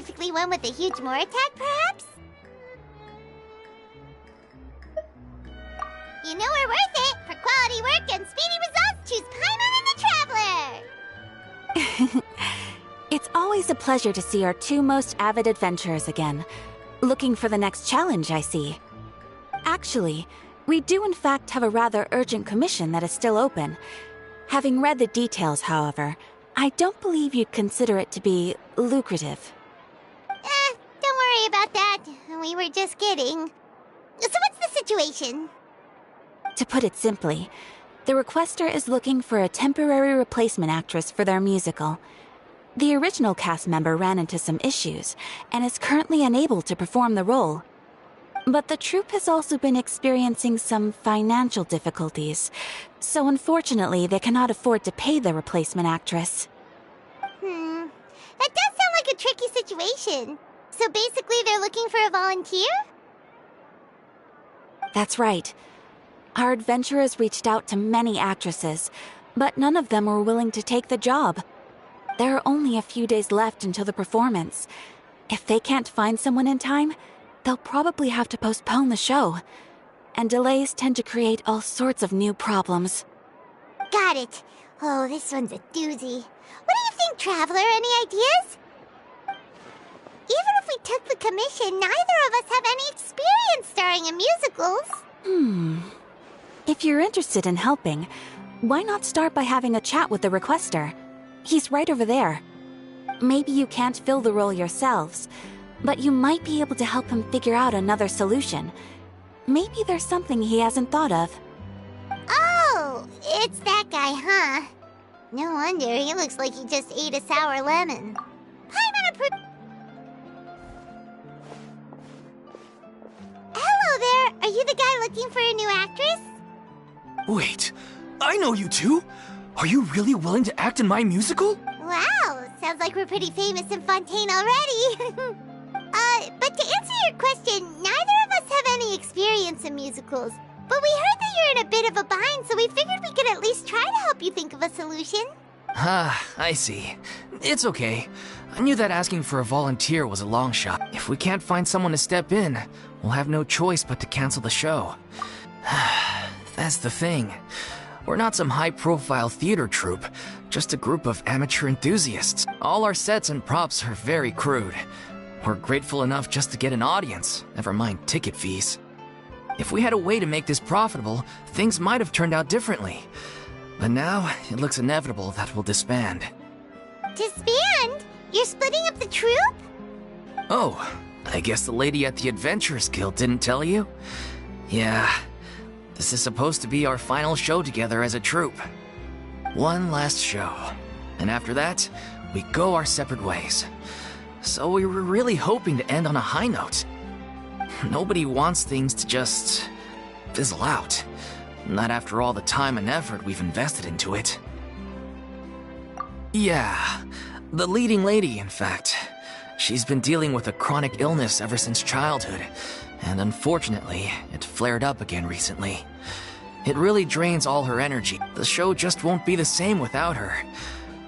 specifically one with a huge more attack, perhaps? You know we're worth it! For quality work and speedy results, choose Paimon and the Traveler! It's always a pleasure to see our two most avid adventurers again. Looking for the next challenge, I see. Actually, we do in fact have a rather urgent commission that is still open. Having read the details, however, I don't believe you'd consider it to be lucrative. Don't worry about that. We were just kidding. So what's the situation? To put it simply, the requester is looking for a temporary replacement actress for their musical. The original cast member ran into some issues and is currently unable to perform the role. But the troupe has also been experiencing some financial difficulties, so unfortunately they cannot afford to pay the replacement actress. That does sound like a tricky situation. So basically they're looking for a volunteer? That's right. Our adventurers reached out to many actresses, but none of them were willing to take the job. There are only a few days left until the performance. If they can't find someone in time, they'll probably have to postpone the show. And delays tend to create all sorts of new problems. Got it. Oh, this one's a doozy. What do you think, Traveler? Any ideas? Even if we took the commission, neither of us have any experience starring in musicals. If you're interested in helping, why not start by having a chat with the requester? He's right over there. Maybe you can't fill the role yourselves, but you might be able to help him figure out another solution. Maybe there's something he hasn't thought of. Oh, it's that guy, huh? No wonder, he looks like he just ate a sour lemon. Hello there! Are you the guy looking for a new actress? Wait, I know you two! Are you really willing to act in my musical? Wow, sounds like we're pretty famous in Fontaine already. But to answer your question, neither of us have any experience in musicals. But we heard that you're in a bit of a bind, so we figured we could at least try to help you think of a solution. Ah, I see. It's okay. I knew that asking for a volunteer was a long shot. If we can't find someone to step in, we'll have no choice but to cancel the show. That's the thing. We're not some high-profile theater troupe, just a group of amateur enthusiasts. All our sets and props are very crude. We're grateful enough just to get an audience, never mind ticket fees. If we had a way to make this profitable, things might have turned out differently. But now, it looks inevitable that we'll disband. Disband? You're splitting up the troupe? Oh, I guess the lady at the Adventurers Guild didn't tell you? Yeah, this is supposed to be our final show together as a troupe. One last show. And after that, we go our separate ways. So we were really hoping to end on a high note. Nobody wants things to just fizzle out. Not after all the time and effort we've invested into it. Yeah, the leading lady, in fact. She's been dealing with a chronic illness ever since childhood, and unfortunately, it flared up again recently. It really drains all her energy. The show just won't be the same without her.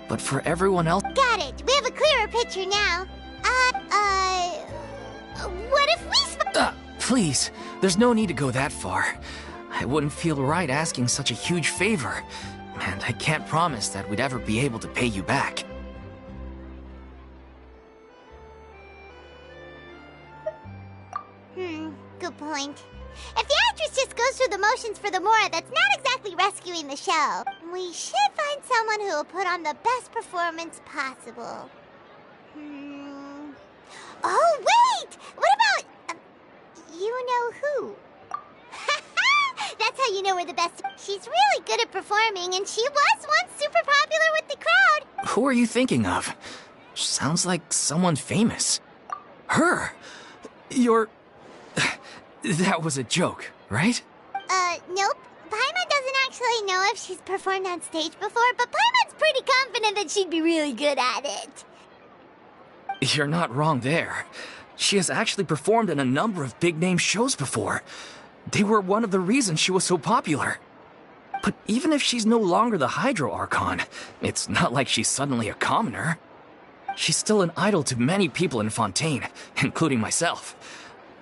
But for everyone else— Got it! We have a clearer picture now. What if we please, there's no need to go that far. I wouldn't feel right asking such a huge favor, and I can't promise that we'd ever be able to pay you back. Good point. If the actress just goes through the motions for the Mora, that's not exactly rescuing the show. We should find someone who will put on the best performance possible. Oh, wait! What about... you know who? That's how you know we're the best. She's really good at performing, and she was once super popular with the crowd. Who are you thinking of? Sounds like someone famous. Her! You're... That was a joke, right? Nope. Paimon doesn't actually know if she's performed on stage before, but Paimon's pretty confident that she'd be really good at it. You're not wrong there. She has actually performed in a number of big-name shows before. They were one of the reasons she was so popular. But even if she's no longer the Hydro Archon, it's not like she's suddenly a commoner. She's still an idol to many people in Fontaine, including myself.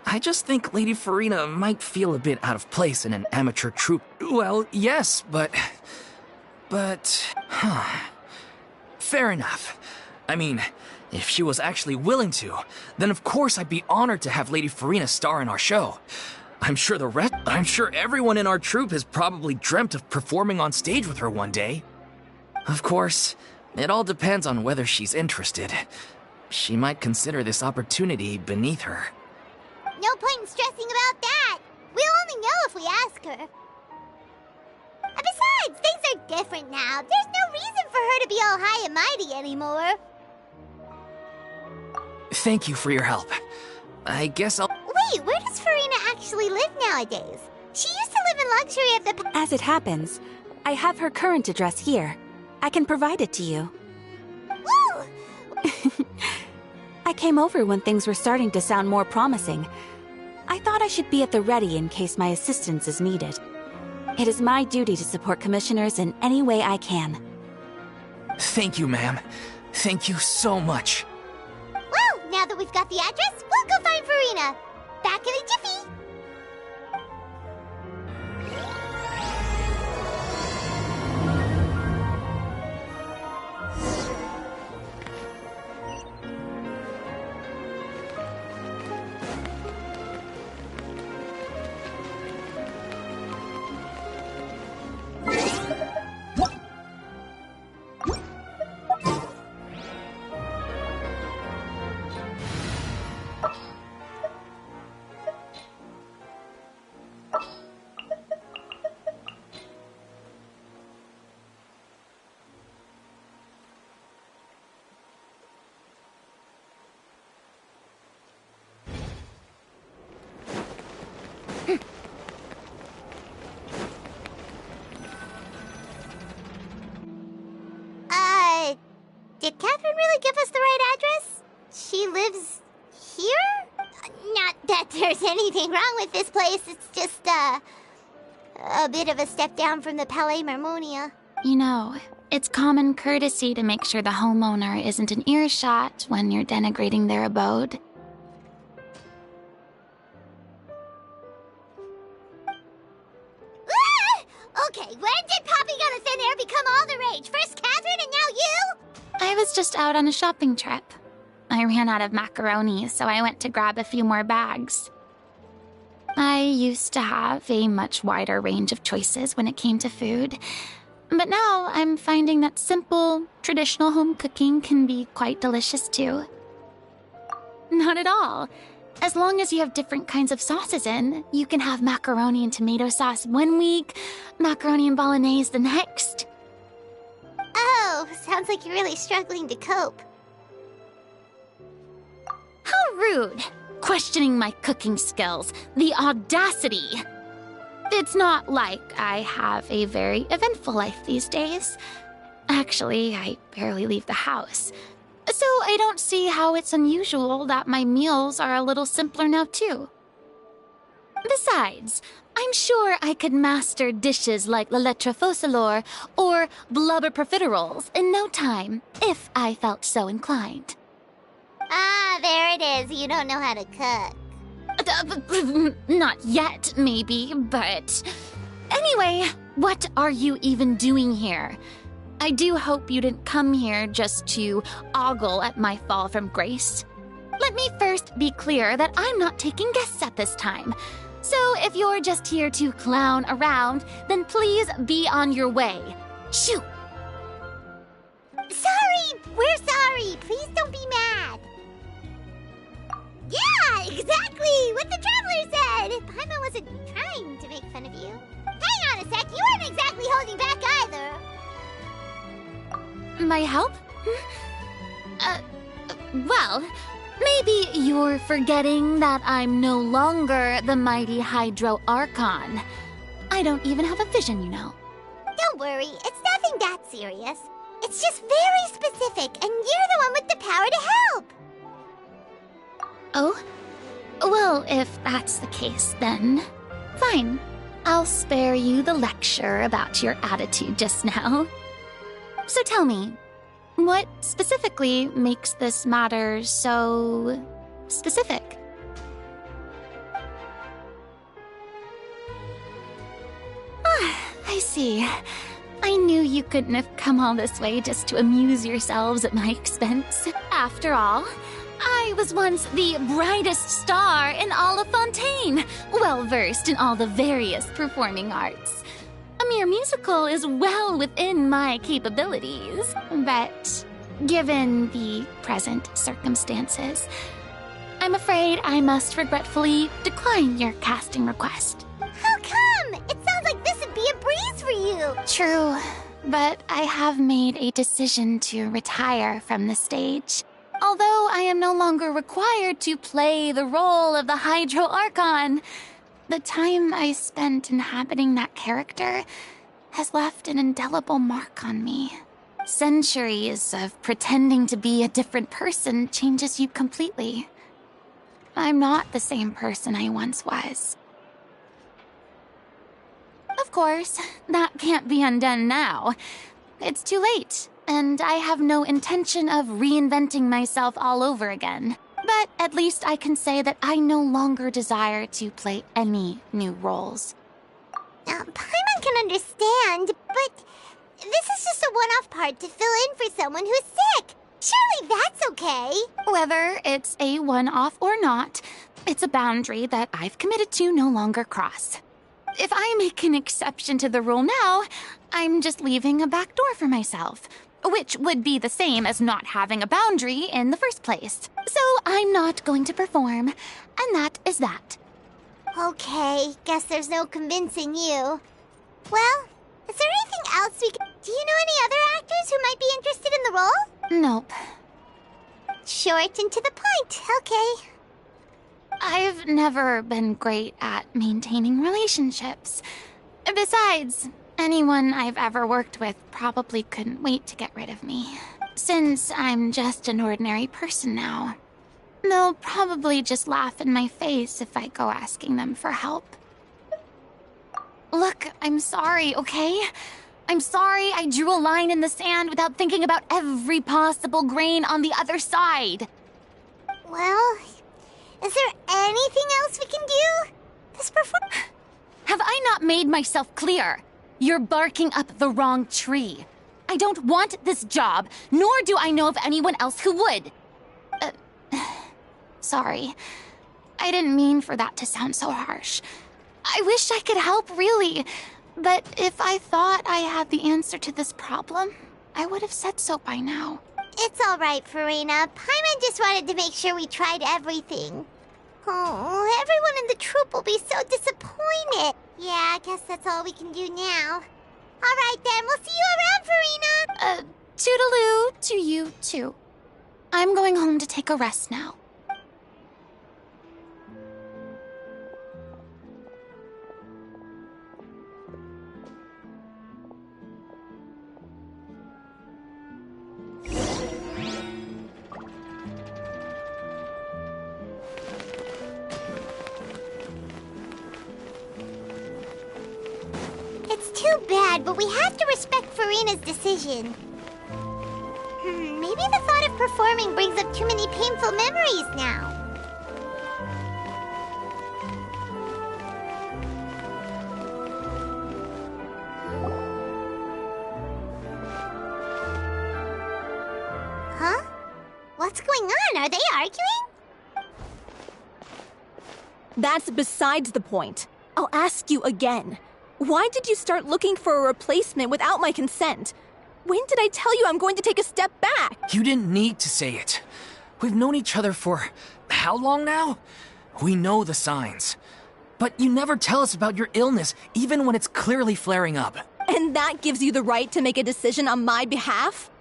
I just think Lady Furina might feel a bit out of place in an amateur troupe. Well, yes, but... Fair enough. I mean, if she was actually willing to, then of course I'd be honored to have Lady Furina star in our show. I'm sure everyone in our troupe has probably dreamt of performing on stage with her one day. Of course, it all depends on whether she's interested. She might consider this opportunity beneath her. No point in stressing about that. We'll only know if we ask her. And besides, things are different now. There's no reason for her to be all high and mighty anymore. Thank you for your help. I guess I'll... Wait, where does Furina actually live nowadays? She used to live in luxury at the... As it happens, I have her current address here. I can provide it to you. Woo! I came over when things were starting to sound more promising. I thought I should be at the ready in case my assistance is needed. It is my duty to support commissioners in any way I can. Thank you, ma'am. Thank you so much. Well, now that we've got the address, we'll go find Furina. Back in a jiffy. Did Catherine really give us the right address? She lives here? Not that there's anything wrong with this place. It's just, a bit of a step down from the Palais Marmonia. You know, it's common courtesy to make sure the homeowner isn't in earshot when you're denigrating their abode. Okay, when did Poppy Got a Thin Air become all the rage? First Catherine and now you? I was just out on a shopping trip. I ran out of macaroni, so I went to grab a few more bags. I used to have a much wider range of choices when it came to food, but now I'm finding that simple, traditional home cooking can be quite delicious too. Not at all. As long as you have different kinds of sauces in, you can have macaroni and tomato sauce one week, macaroni and bolognese the next. Oh, sounds like you're really struggling to cope. How rude! Questioning my cooking skills. The audacity! It's not like I have a very eventful life these days. Actually, I barely leave the house. So I don't see how it's unusual that my meals are a little simpler now, too. Besides, I'm sure I could master dishes like la lettre faucilor or blubber profiteroles in no time, if I felt so inclined. Ah, there it is. You don't know how to cook. Not yet, maybe, but... Anyway, what are you even doing here? I do hope you didn't come here just to ogle at my fall from grace. Let me first be clear that I'm not taking guests at this time. So if you're just here to clown around, then please be on your way. Shoo! Sorry! We're sorry! Please don't be mad! Yeah, exactly! What the Traveler said! Paimon wasn't trying to make fun of you. Hang on a sec, you weren't exactly holding back either. My help? Well, maybe you're forgetting that I'm no longer the mighty Hydro Archon. I don't even have a vision, you know. Don't worry, it's nothing that serious. It's just very specific, and you're the one with the power to help. Oh? Well, if that's the case, then fine. I'll spare you the lecture about your attitude just now. So tell me, What specifically makes this matter so specific? I see. I knew you couldn't have come all this way just to amuse yourselves at my expense. After all, I was once the brightest star in all of Fontaine, well-versed in all the various performing arts. A mere musical is well within my capabilities, but given the present circumstances, I'm afraid I must regretfully decline your casting request. How come? It sounds like this would be a breeze for you. True, but I have made a decision to retire from the stage. Although I am no longer required to play the role of the Hydro Archon, the time I spent inhabiting that character has left an indelible mark on me. Centuries of pretending to be a different person changes you completely. I'm not the same person I once was. Of course, that can't be undone now. It's too late, and I have no intention of reinventing myself all over again. But at least I can say that I no longer desire to play any new roles. Paimon can understand, but this is just a one-off part to fill in for someone who's sick. Surely that's okay. Whether it's a one-off or not, it's a boundary that I've committed to no longer cross. If I make an exception to the rule now, I'm just leaving a back door for myself, which would be the same as not having a boundary in the first place. So I'm not going to perform, and that is that. Okay, guess there's no convincing you. Well, is there anything else we can... Do you know any other actors who might be interested in the role? Nope. Short and to the point, okay. I've never been great at maintaining relationships. Besides, anyone I've ever worked with probably couldn't wait to get rid of me. Since I'm just an ordinary person now, they'll probably just laugh in my face if I go asking them for help. Look, I'm sorry, okay? I'm sorry I drew a line in the sand without thinking about every possible grain on the other side. Well, is there anything else we can do? Have I not made myself clear? You're barking up the wrong tree. I don't want this job, nor do I know of anyone else who would. Sorry. I didn't mean for that to sound so harsh. I wish I could help, really. But if I thought I had the answer to this problem, I would have said so by now. It's all right, Furina. Paimon just wanted to make sure we tried everything. Oh, everyone in the troupe will be so disappointed. Yeah, I guess that's all we can do now. All right, then. We'll see you around, Furina. Toodaloo to you, too. I'm going home to take a rest now. Too bad, but we have to respect Furina's decision. Maybe the thought of performing brings up too many painful memories now. Huh? What's going on? Are they arguing? That's besides the point. I'll ask you again. Why did you start looking for a replacement without my consent? When did I tell you I'm going to take a step back? You didn't need to say it. We've known each other for how long now? We know the signs. But you never tell us about your illness, even when it's clearly flaring up. And that gives you the right to make a decision on my behalf?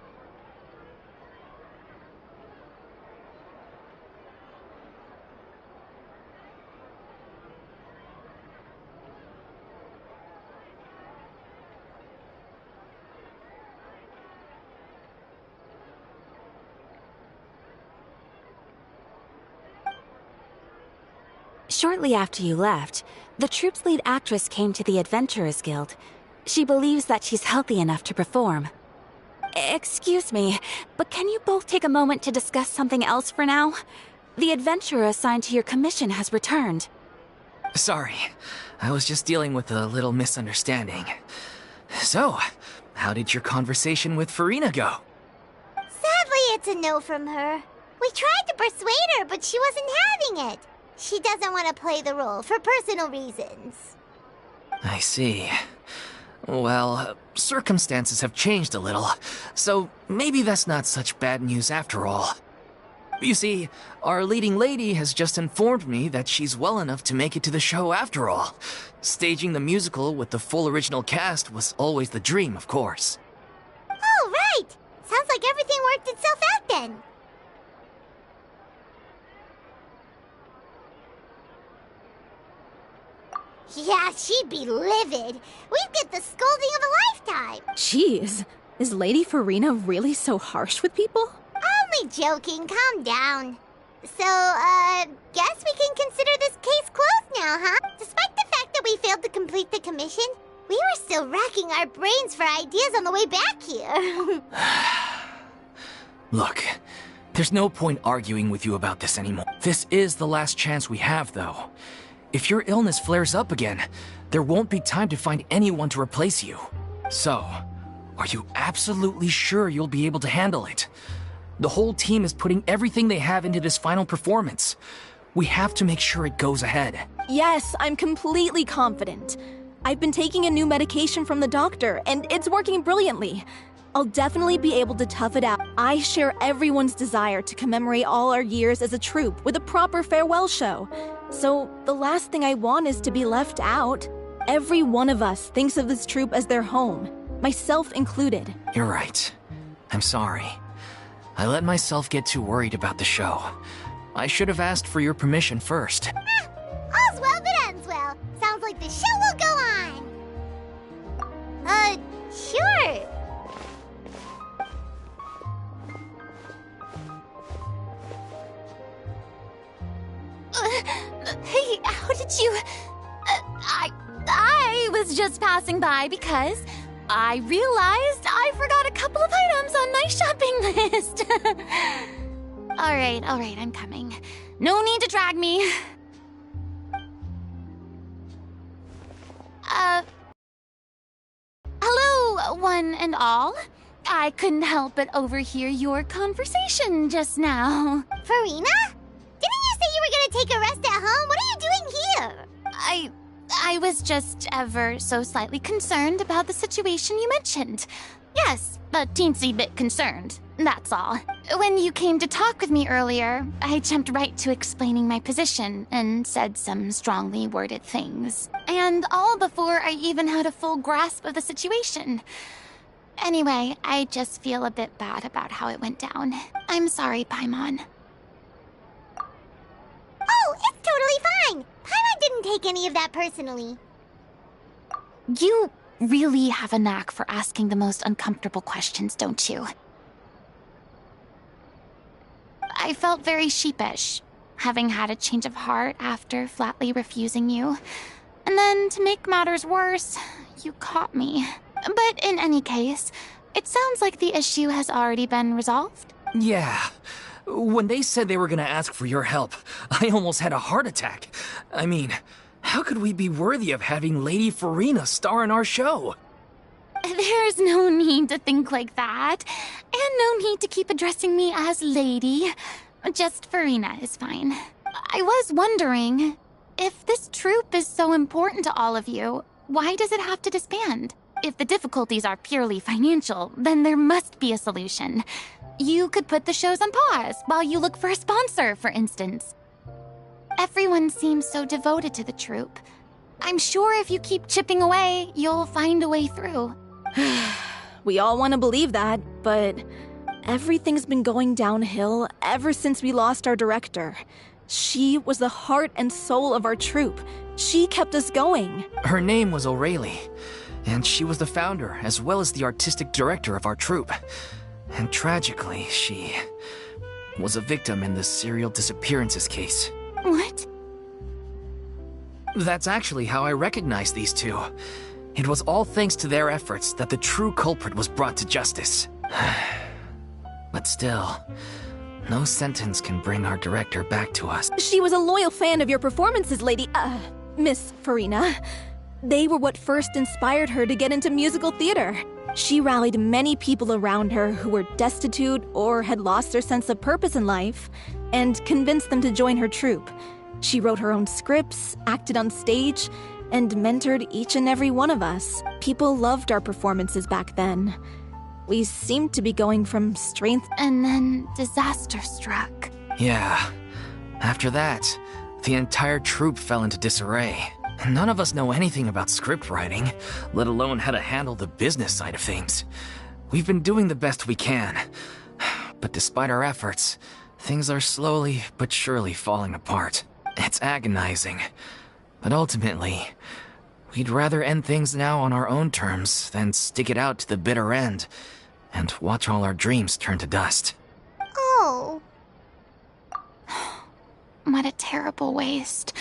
Shortly after you left, the troupe's lead actress came to the Adventurers Guild. She believes that she's healthy enough to perform. Excuse me, but can you both take a moment to discuss something else for now? The adventurer assigned to your commission has returned. Sorry, I was just dealing with a little misunderstanding. So, how did your conversation with Furina go? Sadly, it's a no from her. We tried to persuade her, but she wasn't having it. She doesn't want to play the role for personal reasons. I see. Well, circumstances have changed a little, so maybe that's not such bad news after all. You see, our leading lady has just informed me that she's well enough to make it to the show after all. Staging the musical with the full original cast was always the dream, of course. Oh, right! Sounds like everything worked itself out then. Yeah, she'd be livid. We'd get the scolding of a lifetime. Jeez, is Lady Furina really so harsh with people? Only joking, calm down. So, guess we can consider this case closed now, huh? Despite the fact that we failed to complete the commission, we were still racking our brains for ideas on the way back here. Look, there's no point arguing with you about this anymore. This is the last chance we have, though. If your illness flares up again, there won't be time to find anyone to replace you. So, are you absolutely sure you'll be able to handle it? The whole team is putting everything they have into this final performance. We have to make sure it goes ahead. Yes, I'm completely confident. I've been taking a new medication from the doctor, and it's working brilliantly. I'll definitely be able to tough it out. I share everyone's desire to commemorate all our years as a troupe with a proper farewell show. So, the last thing I want is to be left out. Every one of us thinks of this troupe as their home, myself included. You're right. I'm sorry. I let myself get too worried about the show. I should have asked for your permission first. All's well that ends well. Sounds like the show will go on. Sure. Hey, how did you... I was just passing by because I realized I forgot a couple of items on my shopping list. All right, I'm coming. No need to drag me. Hello, one and all. I couldn't help but overhear your conversation just now. Furina? Didn't you say you were gonna take a rest at home? What are you doing here? I was just ever so slightly concerned about the situation you mentioned. Yes, a teensy bit concerned, that's all. When you came to talk with me earlier, I jumped right to explaining my position and said some strongly worded things. And all before I even had a full grasp of the situation. Anyway, I just feel a bit bad about how it went down. I'm sorry, Paimon. Oh, it's totally fine. Paimon didn't take any of that personally. You really have a knack for asking the most uncomfortable questions, don't you? I felt very sheepish, having had a change of heart after flatly refusing you. And then, to make matters worse, you caught me. But in any case, it sounds like the issue has already been resolved. Yeah. When they said they were gonna ask for your help, I almost had a heart attack. I mean, how could we be worthy of having Lady Furina star in our show? There's no need to think like that. And no need to keep addressing me as Lady. Just Furina is fine. I was wondering, if this troupe is so important to all of you, why does it have to disband? If the difficulties are purely financial, then there must be a solution. You could put the shows on pause while you look for a sponsor, for instance. Everyone seems so devoted to the troupe. I'm sure if you keep chipping away, you'll find a way through. We all want to believe that, but everything's been going downhill ever since we lost our director. She was the heart and soul of our troupe. She kept us going. Her name was O'Reilly, and she was the founder as well as the artistic director of our troupe. And tragically, she was a victim in the serial disappearances case. What? That's actually how I recognized these two. It was all thanks to their efforts that the true culprit was brought to justice. But still, no sentence can bring our director back to us. She was a loyal fan of your performances, Miss Furina. They were what first inspired her to get into musical theater. She rallied many people around her who were destitute or had lost their sense of purpose in life, and convinced them to join her troupe. She wrote her own scripts, acted on stage, and mentored each and every one of us. People loved our performances back then. We seemed to be going from strength. And then disaster struck. Yeah. After that, the entire troupe fell into disarray. None of us know anything about script writing, let alone how to handle the business side of things. We've been doing the best we can. But despite our efforts, things are slowly but surely falling apart. It's agonizing. But ultimately, we'd rather end things now on our own terms than stick it out to the bitter end and watch all our dreams turn to dust. Oh. What a terrible waste.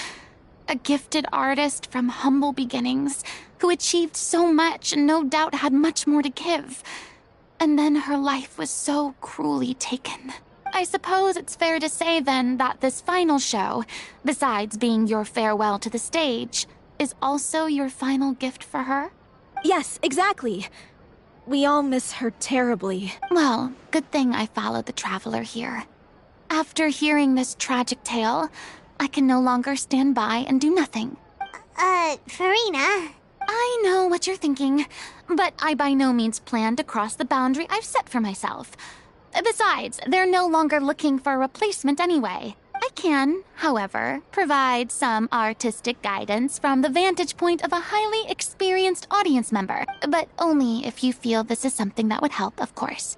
A gifted artist from humble beginnings who achieved so much and no doubt had much more to give. And then her life was so cruelly taken. I suppose it's fair to say then that this final show, besides being your farewell to the stage, is also your final gift for her? Yes, exactly. We all miss her terribly. Well, good thing I followed the traveler here. After hearing this tragic tale, I can no longer stand by and do nothing. Furina. I know what you're thinking, but I by no means plan to cross the boundary I've set for myself. Besides, they're no longer looking for a replacement anyway. I can, however, provide some artistic guidance from the vantage point of a highly experienced audience member, but only if you feel this is something that would help, of course.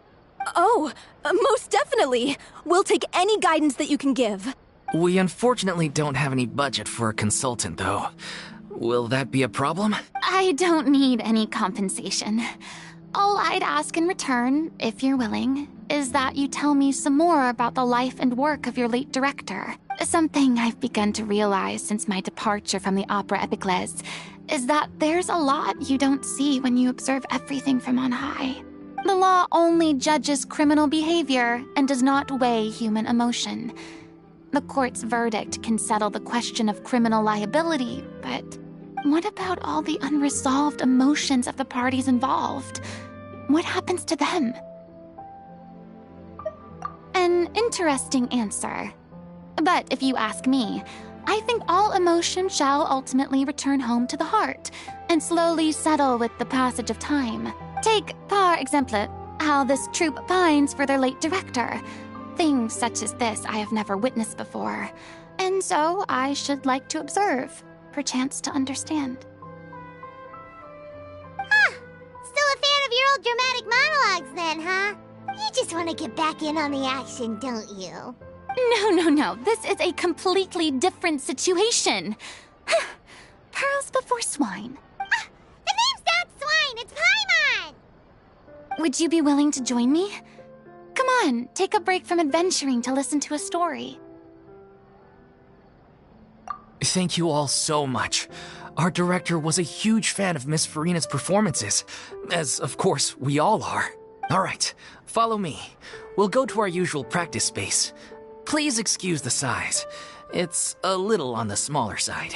Oh, most definitely. We'll take any guidance that you can give. We unfortunately don't have any budget for a consultant, though. Will that be a problem? I don't need any compensation. All I'd ask in return, if you're willing, is that you tell me some more about the life and work of your late director. Something I've begun to realize since my departure from the Opera Epiclese is that there's a lot you don't see when you observe everything from on high. The law only judges criminal behavior and does not weigh human emotion. The court's verdict can settle the question of criminal liability, but what about all the unresolved emotions of the parties involved? What happens to them? An interesting answer. But if you ask me, I think all emotion shall ultimately return home to the heart and slowly settle with the passage of time. Take, par exemple, how this troupe pines for their late director. Things such as this I have never witnessed before, and so I should like to observe, perchance to understand. Huh. Still a fan of your old dramatic monologues then, huh? You just want to get back in on the action, don't you? No. This is a completely different situation. Pearls before swine. Ah, the name's not Swine, it's Paimon! Would you be willing to join me? Come on, take a break from adventuring to listen to a story. Thank you all so much. Our director was a huge fan of Miss Furina's performances, as of course we all are. Alright, follow me. We'll go to our usual practice space. Please excuse the size. It's a little on the smaller side.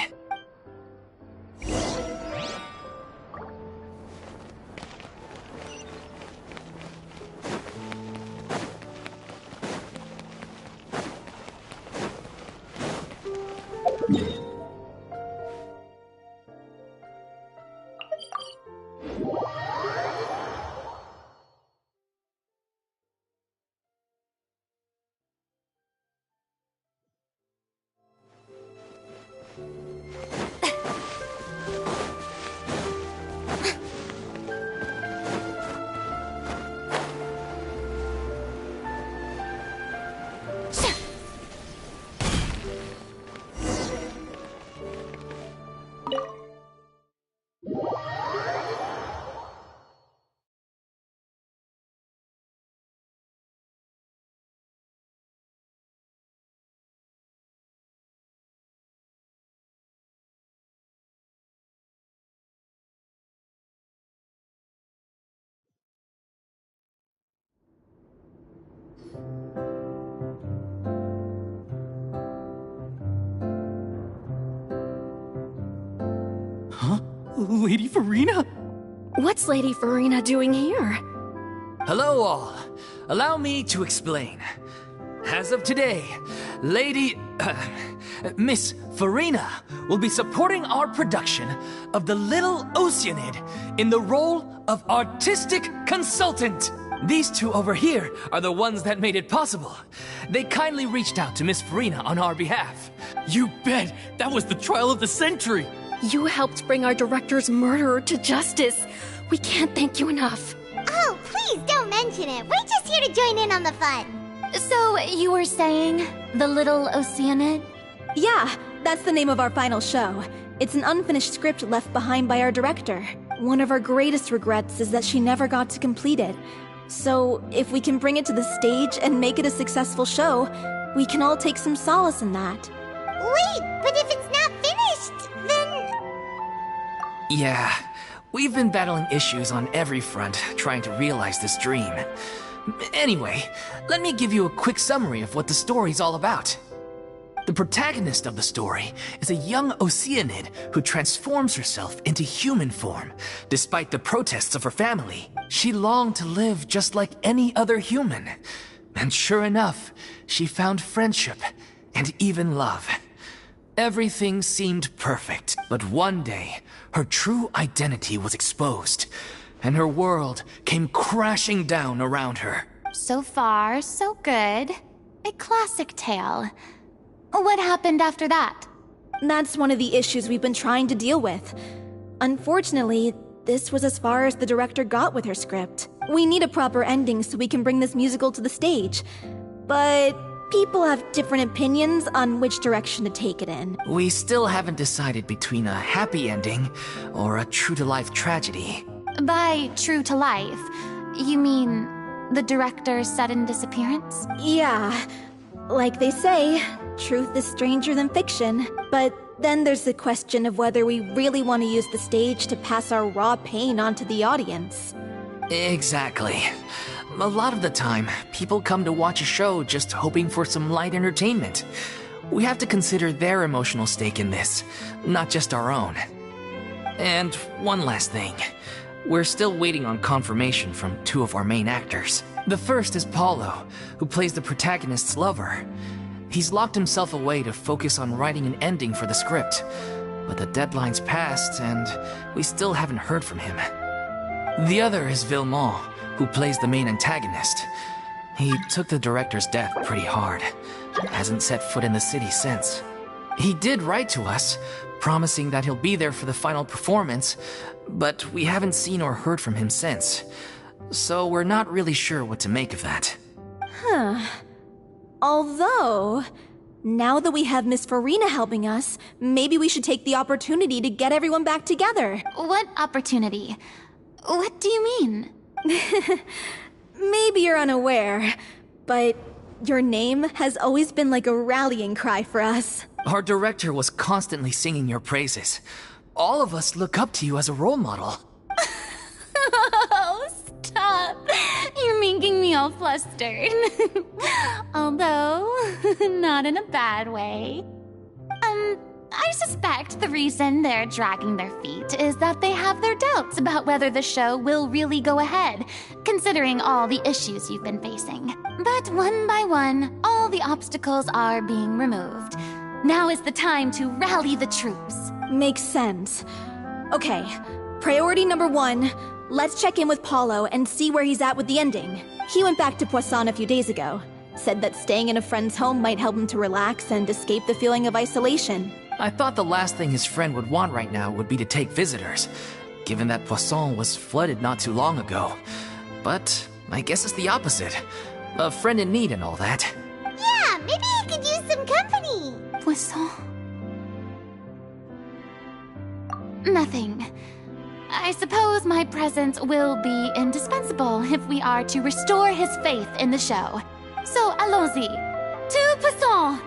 Lady Furina? What's Lady Furina doing here? Hello all. Allow me to explain. As of today, Miss Furina will be supporting our production of The Little Oceanid in the role of artistic consultant. These two over here are the ones that made it possible. They kindly reached out to Miss Furina on our behalf. You bet! That was the trial of the century! You helped bring our director's murderer to justice. We can't thank you enough. Oh, please don't mention it. We're just here to join in on the fun. So, you were saying The Little Oceanid? Yeah, that's the name of our final show. It's an unfinished script left behind by our director. One of our greatest regrets is that she never got to complete it. So, if we can bring it to the stage and make it a successful show, we can all take some solace in that. Wait, but if it's not finished, then... Yeah, we've been battling issues on every front trying to realize this dream. Anyway, let me give you a quick summary of what the story's all about. The protagonist of the story is a young Oceanid who transforms herself into human form, despite the protests of her family. She longed to live just like any other human. And sure enough, she found friendship and even love. Everything seemed perfect, but one day, her true identity was exposed, and her world came crashing down around her. So far, so good. A classic tale. What happened after that? That's one of the issues we've been trying to deal with. Unfortunately, this was as far as the director got with her script. We need a proper ending so we can bring this musical to the stage. But people have different opinions on which direction to take it in. We still haven't decided between a happy ending or a true-to-life tragedy. By true to life, you mean the director's sudden disappearance? Yeah, like they say, truth is stranger than fiction. But then there's the question of whether we really want to use the stage to pass our raw pain onto the audience. Exactly. A lot of the time, people come to watch a show just hoping for some light entertainment. We have to consider their emotional stake in this, not just our own. And one last thing. We're still waiting on confirmation from two of our main actors. The first is Paulo, who plays the protagonist's lover. He's locked himself away to focus on writing an ending for the script, but the deadline's passed and we still haven't heard from him. The other is Villemont, who plays the main antagonist. He took the director's death pretty hard. Hasn't set foot in the city since. He did write to us, promising that he'll be there for the final performance, but we haven't seen or heard from him since. So we're not really sure what to make of that. Although, now that we have Miss Furina helping us, maybe we should take the opportunity to get everyone back together. What opportunity? What do you mean? Maybe you're unaware, but your name has always been like a rallying cry for us. Our director was constantly singing your praises. All of us look up to you as a role model. Oh, stop. You're making me all flustered. Although, not in a bad way. I suspect the reason they're dragging their feet is that they have their doubts about whether the show will really go ahead, considering all the issues you've been facing. But one by one, all the obstacles are being removed. Now is the time to rally the troops. Makes sense. Okay, priority number 1, let's check in with Paulo and see where he's at with the ending. He went back to Poisson a few days ago. Said that staying in a friend's home might help him to relax and escape the feeling of isolation. I thought the last thing his friend would want right now would be to take visitors, given that Poisson was flooded not too long ago. But I guess it's the opposite. A friend in need and all that. Yeah, maybe he could use some company. Poisson. Nothing. I suppose my presence will be indispensable if we are to restore his faith in the show. So allons-y. To Poisson!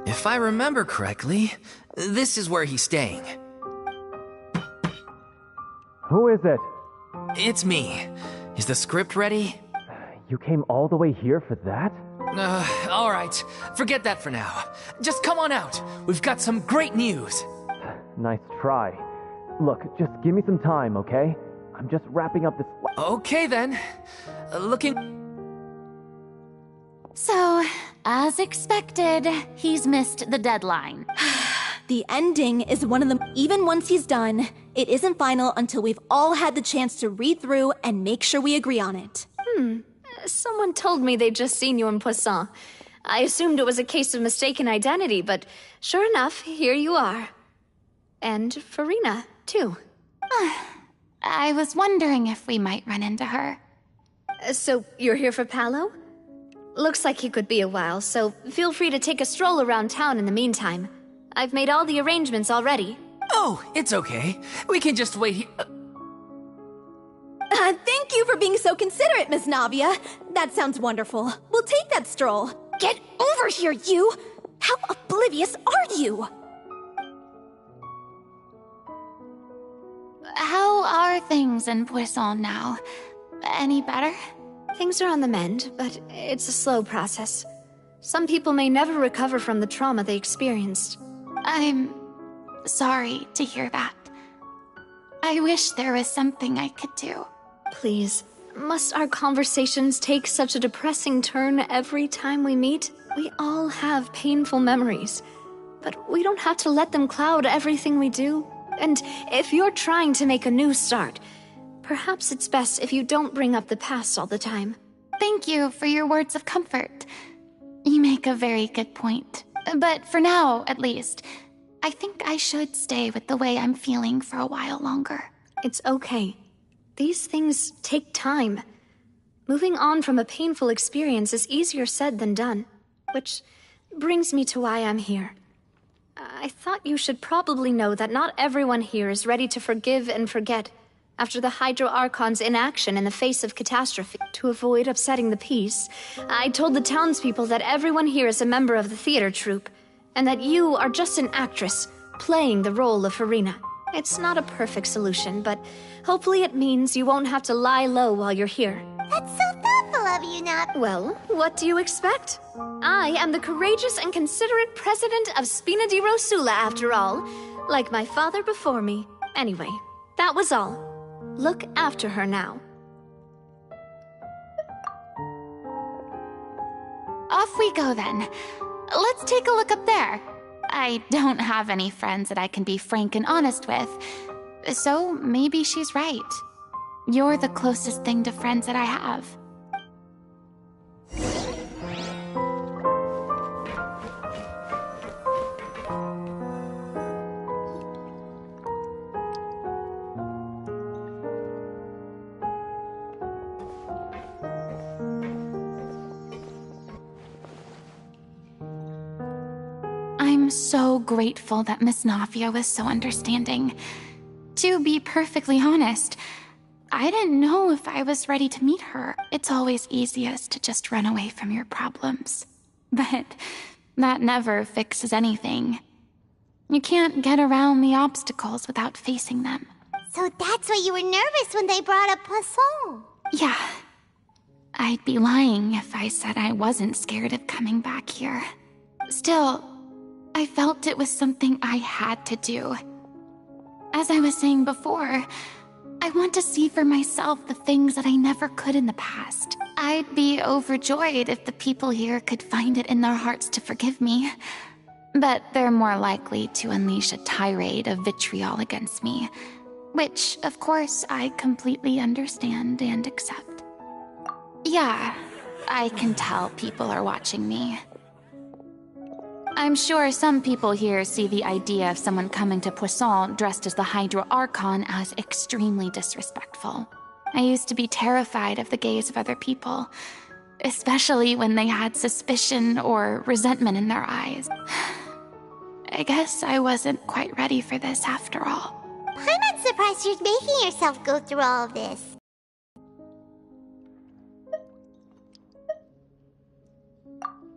If I remember correctly, this is where he's staying. Who is it? It's me. Is the script ready? You came all the way here for that? Alright. Forget that for now. Just come on out. We've got some great news. Nice try. Look, just give me some time, okay? I'm just wrapping up this... Okay then. Looking... So, as expected, he's missed the deadline. The ending is one of them. Even once he's done, it isn't final until we've all had the chance to read through and make sure we agree on it. Someone told me they'd just seen you in Poisson. I assumed it was a case of mistaken identity, but sure enough, here you are. And Furina, too. I was wondering if we might run into her. So, you're here for Paolo? Looks like he could be a while, so feel free to take a stroll around town in the meantime. I've made all the arrangements already. Oh, it's okay. We can just wait here. Thank you for being so considerate, Miss Navia. That sounds wonderful. We'll take that stroll. Get over here, you! How oblivious are you? How are things in Poisson now? Any better? Things are on the mend, but it's a slow process. Some people may never recover from the trauma they experienced. I'm sorry to hear that. I wish there was something I could do. Please, must our conversations take such a depressing turn every time we meet? We all have painful memories, but we don't have to let them cloud everything we do. And if you're trying to make a new start, perhaps it's best if you don't bring up the past all the time. Thank you for your words of comfort. You make a very good point. But for now, at least, I think I should stay with the way I'm feeling for a while longer. It's okay. These things take time. Moving on from a painful experience is easier said than done. Which brings me to why I'm here. I thought you should probably know that not everyone here is ready to forgive and forget after the Hydro Archon's inaction in the face of catastrophe. To avoid upsetting the peace, I told the townspeople that everyone here is a member of the theater troupe, and that you are just an actress playing the role of Furina. It's not a perfect solution, but hopefully it means you won't have to lie low while you're here. That's so thoughtful of you, Nap. Well, what do you expect? I am the courageous and considerate president of Spina di Rosula, after all, like my father before me. Anyway, that was all. Look after her now. Off we go then. Let's take a look up there. I don't have any friends that I can be frank and honest with, so maybe she's right. You're the closest thing to friends that I have. I'm so grateful that Miss Navia was so understanding. To be perfectly honest, I didn't know if I was ready to meet her. It's always easiest to just run away from your problems. But that never fixes anything. You can't get around the obstacles without facing them. So that's why you were nervous when they brought up Poisson. Yeah. I'd be lying if I said I wasn't scared of coming back here. Still, I felt it was something I had to do. As I was saying before, I want to see for myself the things that I never could in the past. I'd be overjoyed if the people here could find it in their hearts to forgive me. But they're more likely to unleash a tirade of vitriol against me, which, of course, I completely understand and accept. Yeah, I can tell people are watching me. I'm sure some people here see the idea of someone coming to Poisson dressed as the Hydro Archon as extremely disrespectful. I used to be terrified of the gaze of other people, especially when they had suspicion or resentment in their eyes. I guess I wasn't quite ready for this after all. I'm not surprised you're making yourself go through all of this.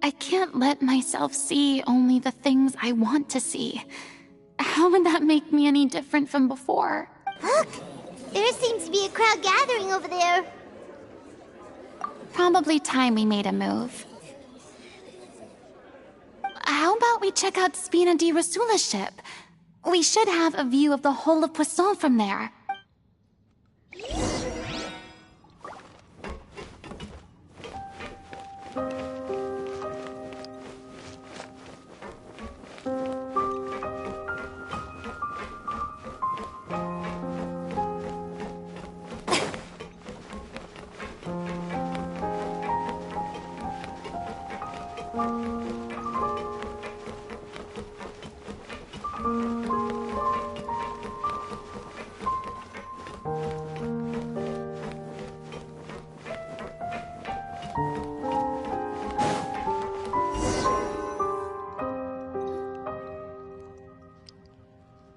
I can't let myself see only the things I want to see. How would that make me any different from before? Look! There seems to be a crowd gathering over there. Probably time we made a move. How about we check out Spina di Rasula's ship? We should have a view of the whole of Poisson from there.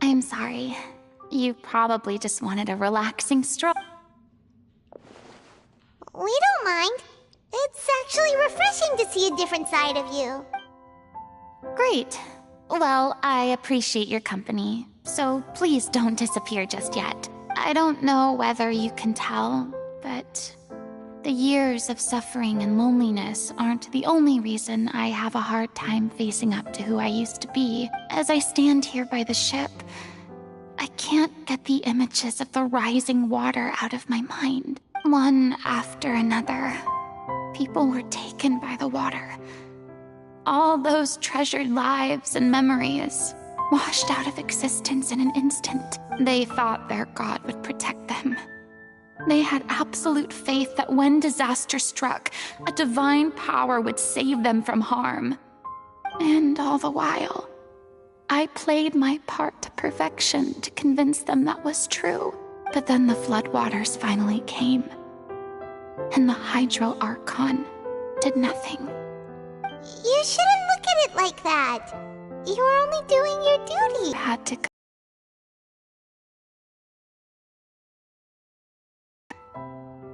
I'm sorry. You probably just wanted a relaxing stroll. We don't mind. It's actually refreshing to see a different side of you. Great. Well, I appreciate your company, so please don't disappear just yet. I don't know whether you can tell, but the years of suffering and loneliness aren't the only reason I have a hard time facing up to who I used to be. As I stand here by the ship, I can't get the images of the rising water out of my mind. One after another, people were taken by the water. All those treasured lives and memories washed out of existence in an instant. They thought their god would protect them. They had absolute faith that when disaster struck, a divine power would save them from harm. And all the while, I played my part to perfection to convince them that was true. But then the floodwaters finally came, and the Hydro Archon did nothing. You shouldn't look at it like that. You were only doing your duty. I had to go.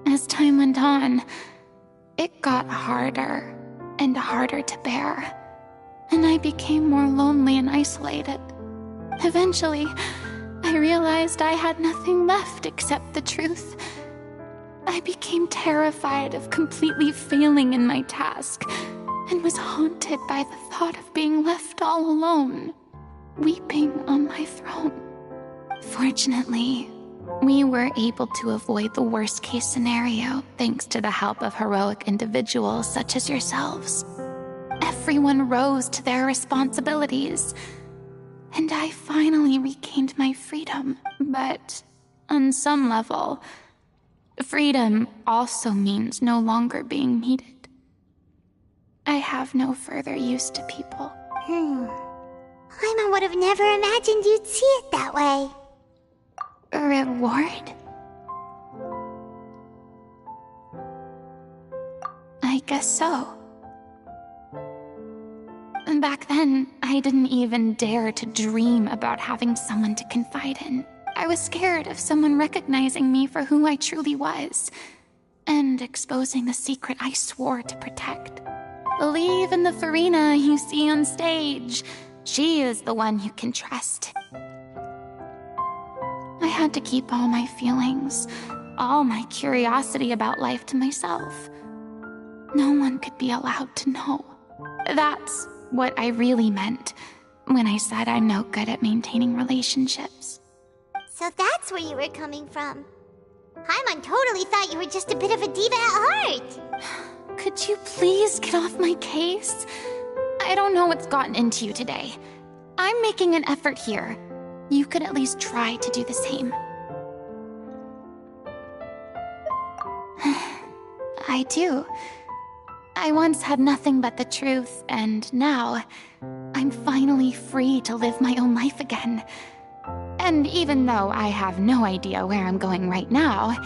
As time went on, it got harder and harder to bear, and I became more lonely and isolated. Eventually, I realized I had nothing left except the truth. I became terrified of completely failing in my task, and was haunted by the thought of being left all alone, weeping on my throne. Fortunately, we were able to avoid the worst-case scenario thanks to the help of heroic individuals such as yourselves. Everyone rose to their responsibilities, and I finally regained my freedom. But on some level, freedom also means no longer being needed. I have no further use to people. I would have never imagined you'd see it that way. A reward? I guess so. Back then, I didn't even dare to dream about having someone to confide in. I was scared of someone recognizing me for who I truly was, and exposing the secret I swore to protect. Believe in the Furina you see on stage. She is the one you can trust. I had to keep all my feelings, all my curiosity about life to myself. No one could be allowed to know. That's what I really meant when I said I'm no good at maintaining relationships. So that's where you were coming from. Paimon totally thought you were just a bit of a diva at heart. Could you please get off my case? I don't know what's gotten into you today. I'm making an effort here. You could at least try to do the same. I do. I once had nothing but the truth, and now I'm finally free to live my own life again. And even though I have no idea where I'm going right now,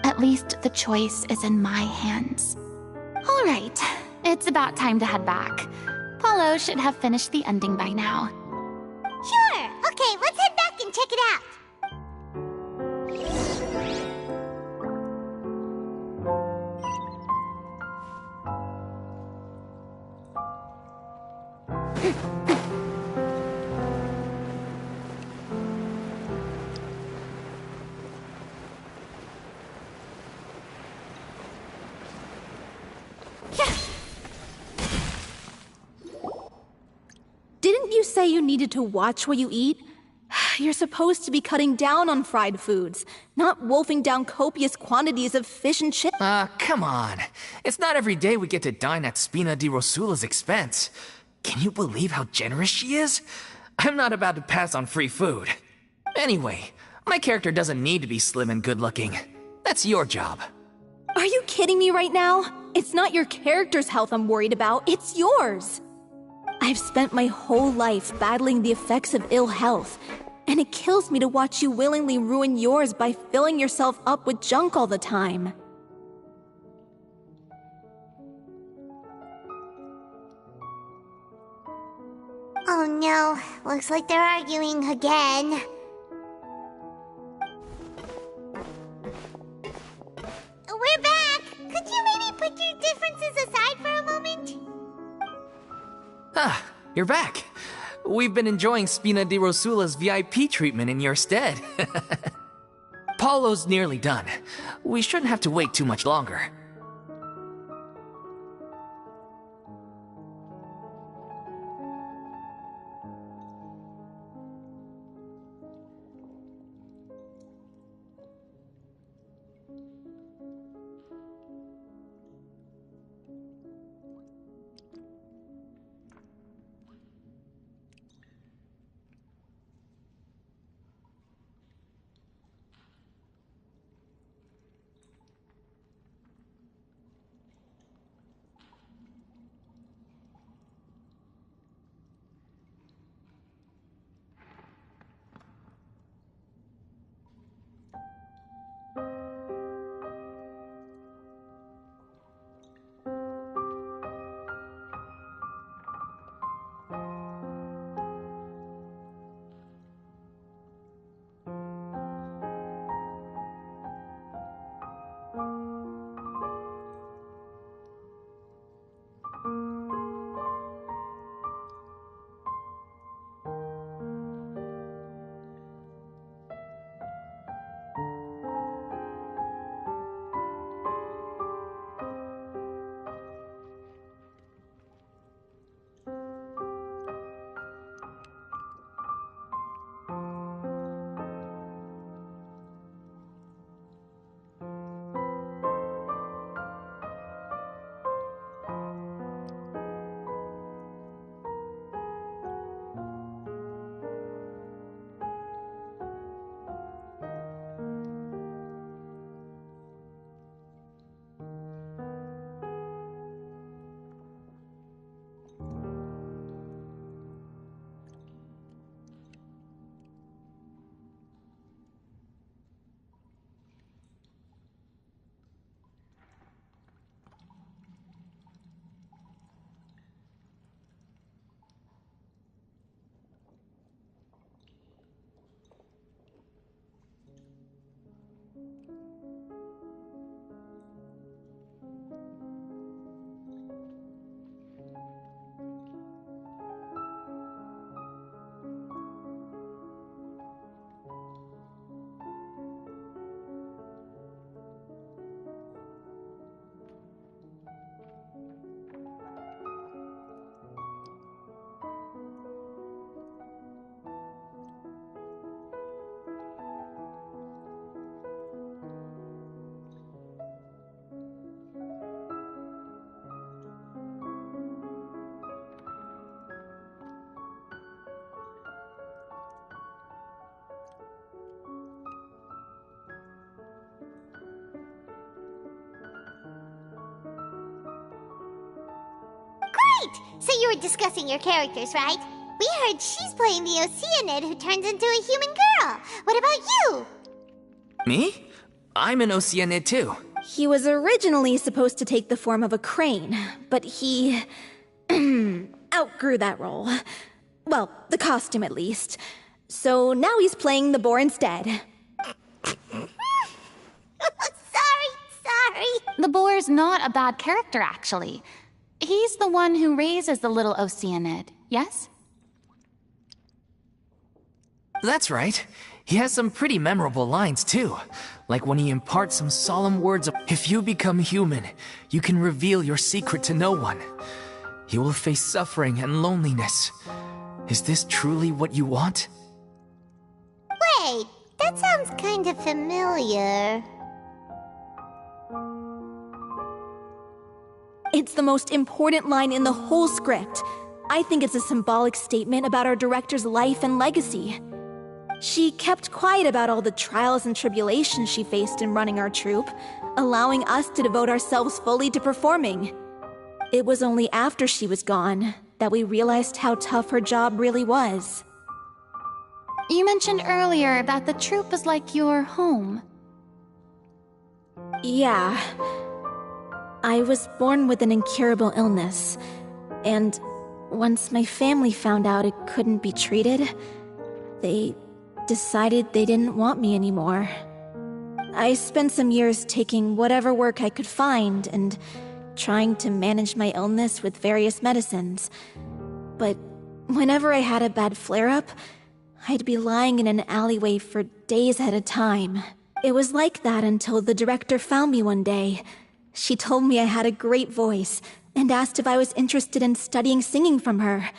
at least the choice is in my hands. All right, it's about time to head back. Paulo should have finished the ending by now. Sure! Okay, let's head back and check it out. Didn't you say you needed to watch what you eat? You're supposed to be cutting down on fried foods, not wolfing down copious quantities of fish and chips. Come on. It's not every day we get to dine at Spina di Rosula's expense. Can you believe how generous she is? I'm not about to pass on free food. Anyway, my character doesn't need to be slim and good-looking. That's your job. Are you kidding me right now? It's not your character's health I'm worried about, it's yours. I've spent my whole life battling the effects of ill health, and it kills me to watch you willingly ruin yours by filling yourself up with junk all the time. Oh no, looks like they're arguing again. We're back! Could you maybe put your differences aside for a moment? Ah, you're back. We've been enjoying Spina di Rosula's VIP treatment in your stead. Paulo's nearly done. We shouldn't have to wait too much longer. So you were discussing your characters, right? We heard she's playing the Oceanid who turns into a human girl. What about you? Me? I'm an Oceanid too. He was originally supposed to take the form of a crane, but he outgrew that role. Well, the costume at least. So now he's playing the boar instead. Sorry. The boar's not a bad character, actually. He's the one who raises the little Oceanid, yes? That's right. He has some pretty memorable lines, too. Like when he imparts some solemn words of, "If you become human, you can reveal your secret to no one. You will face suffering and loneliness. Is this truly what you want?" Wait, that sounds kind of familiar. It's the most important line in the whole script. I think it's a symbolic statement about our director's life and legacy. She kept quiet about all the trials and tribulations she faced in running our troupe, allowing us to devote ourselves fully to performing. It was only after she was gone that we realized how tough her job really was. You mentioned earlier that the troupe is like your home. Yeah. I was born with an incurable illness, and once my family found out it couldn't be treated, they decided they didn't want me anymore. I spent some years taking whatever work I could find and trying to manage my illness with various medicines. But whenever I had a bad flare-up, I'd be lying in an alleyway for days at a time. It was like that until the director found me one day. She told me I had a great voice and asked if I was interested in studying singing from her.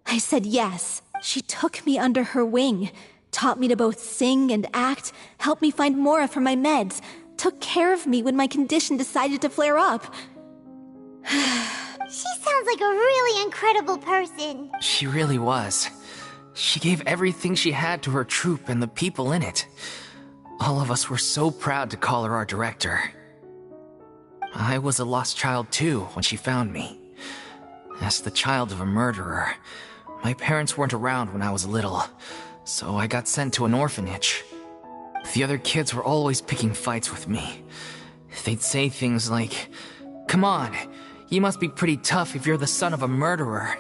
I said yes. She took me under her wing, taught me to both sing and act, helped me find Mora for my meds, took care of me when my condition decided to flare up. She sounds like a really incredible person. She really was. She gave everything she had to her troupe and the people in it. All of us were so proud to call her our director. I was a lost child too when she found me. As the child of a murderer, my parents weren't around when I was little, so I got sent to an orphanage. The other kids were always picking fights with me. They'd say things like, "Come on, you must be pretty tough if you're the son of a murderer."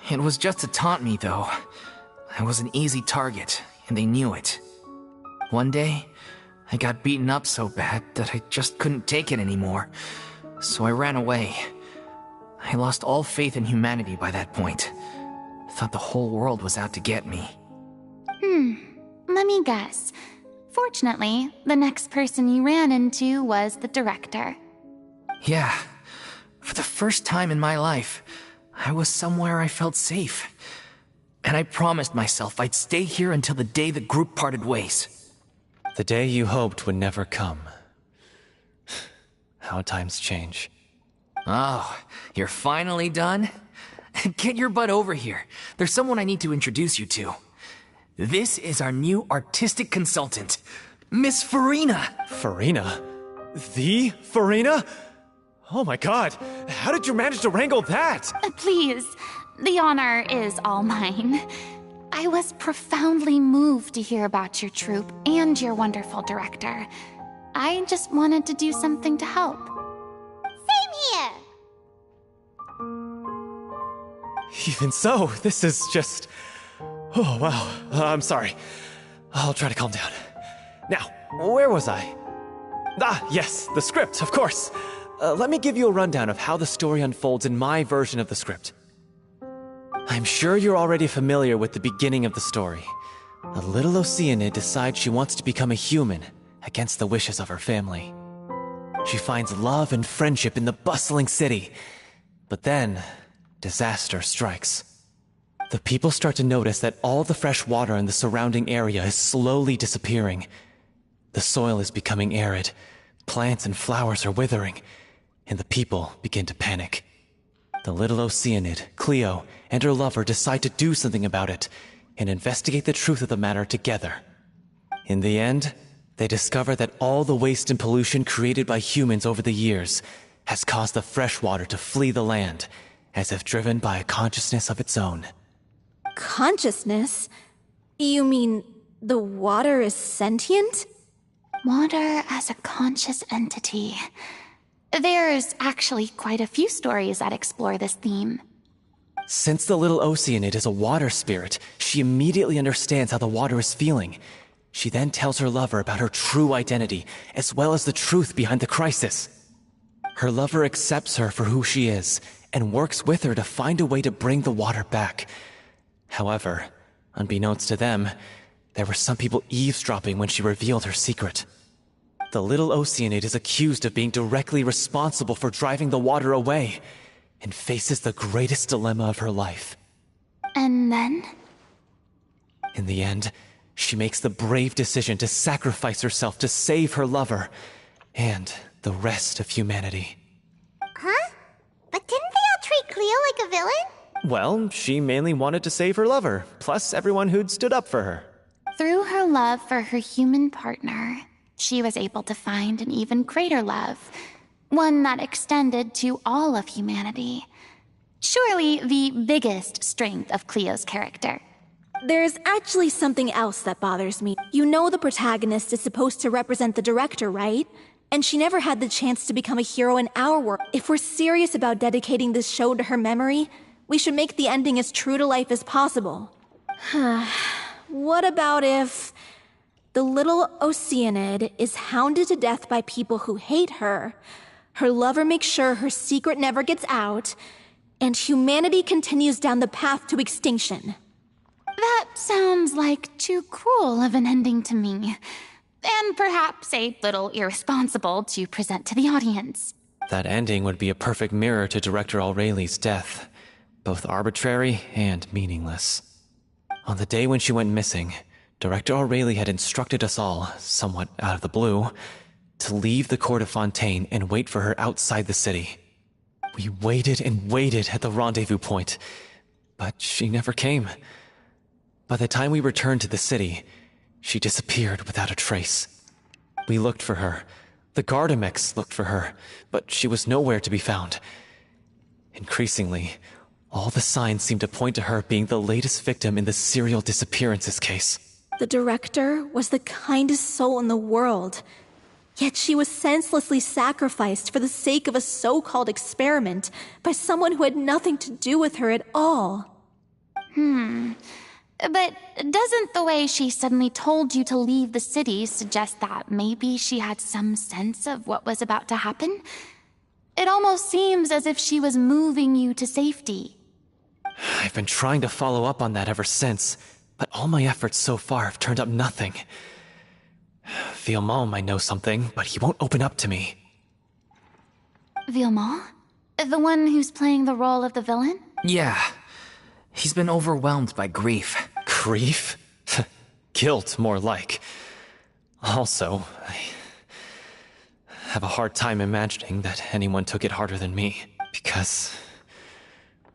It was just to taunt me, though. I was an easy target, and they knew it. One day, I got beaten up so bad that I just couldn't take it anymore, so I ran away. I lost all faith in humanity by that point. Thought the whole world was out to get me. Let me guess. Fortunately, the next person you ran into was the director. Yeah. For the first time in my life, I was somewhere I felt safe. And I promised myself I'd stay here until the day the group parted ways. The day you hoped would never come. How times change. Oh, you're finally done? Get your butt over here. There's someone I need to introduce you to. This is our new artistic consultant, Miss Furina. Furina? The Furina? Oh my god, how did you manage to wrangle that? Please, the honor is all mine. I was profoundly moved to hear about your troupe and your wonderful director. I just wanted to do something to help. Same here. Even so, this is just... Oh, wow. I'm sorry. I'll try to calm down. Now, where was I? Ah, yes, the script, of course. Let me give you a rundown of how the story unfolds in my version of the script. I'm sure you're already familiar with the beginning of the story. A little Oceanid decides she wants to become a human against the wishes of her family. She finds love and friendship in the bustling city. But then, disaster strikes. The people start to notice that all the fresh water in the surrounding area is slowly disappearing. The soil is becoming arid, plants and flowers are withering, and the people begin to panic. The little Oceanid, Cleo, and her lover decide to do something about it and investigate the truth of the matter together. In the end, they discover that all the waste and pollution created by humans over the years has caused the fresh water to flee the land, as if driven by a consciousness of its own. Consciousness? You mean the water is sentient? Water as a conscious entity. There's actually quite a few stories that explore this theme. Since the little Oceanid is a water spirit, she immediately understands how the water is feeling. She then tells her lover about her true identity, as well as the truth behind the crisis. Her lover accepts her for who she is, and works with her to find a way to bring the water back. However, unbeknownst to them, there were some people eavesdropping when she revealed her secret. The little Oceanid is accused of being directly responsible for driving the water away, and faces the greatest dilemma of her life. And then? In the end, she makes the brave decision to sacrifice herself to save her lover, and the rest of humanity. Huh? But didn't they all treat Cleo like a villain? Well, she mainly wanted to save her lover, plus everyone who'd stood up for her. Through her love for her human partner, she was able to find an even greater love, one that extended to all of humanity. Surely the biggest strength of Cleo's character. There's actually something else that bothers me. You know the protagonist is supposed to represent the director, right? And she never had the chance to become a hero in our world. If we're serious about dedicating this show to her memory, we should make the ending as true to life as possible. What about if the little Oceanid is hounded to death by people who hate her, her lover makes sure her secret never gets out, and humanity continues down the path to extinction? That sounds like too cruel of an ending to me. And perhaps a little irresponsible to present to the audience. That ending would be a perfect mirror to Director Aureli's death, both arbitrary and meaningless. On the day when she went missing, Director Aurelie had instructed us all, somewhat out of the blue, to leave the court of Fontaine and wait for her outside the city. We waited and waited at the rendezvous point, but she never came. By the time we returned to the city, she disappeared without a trace. We looked for her. The Gardamex looked for her, but she was nowhere to be found. Increasingly, all the signs seemed to point to her being the latest victim in the serial disappearances case. The director was the kindest soul in the world, yet she was senselessly sacrificed for the sake of a so-called experiment by someone who had nothing to do with her at all. But doesn't the way she suddenly told you to leave the city suggest that maybe she had some sense of what was about to happen? It almost seems as if she was moving you to safety. I've been trying to follow up on that ever since, but all my efforts so far have turned up nothing. Villemont might know something, but he won't open up to me. Villemont? The one who's playing the role of the villain? Yeah. He's been overwhelmed by grief. Grief? Guilt, more like. Also, I have a hard time imagining that anyone took it harder than me. Because,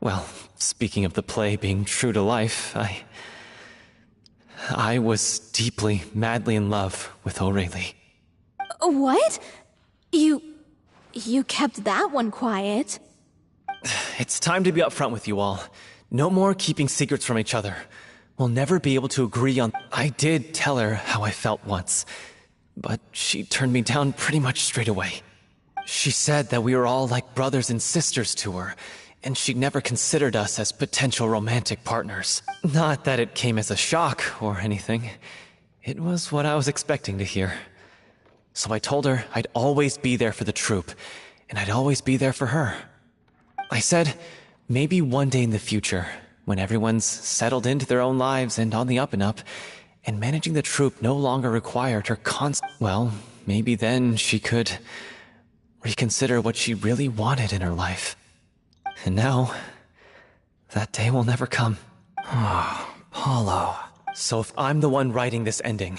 well, speaking of the play being true to life, I was deeply, madly in love with Aurelie. What? You kept that one quiet. It's time to be upfront with you all. No more keeping secrets from each other. We'll never be able to agree on... I did tell her how I felt once, but she turned me down pretty much straight away. She said that we were all like brothers and sisters to her, and she'd never considered us as potential romantic partners. Not that it came as a shock or anything. It was what I was expecting to hear. So I told her I'd always be there for the troupe, and I'd always be there for her. I said, maybe one day in the future, when everyone's settled into their own lives and on the up and up, and managing the troupe no longer required her well, maybe then she could reconsider what she really wanted in her life. And now, that day will never come. Oh, Paulo. So if I'm the one writing this ending,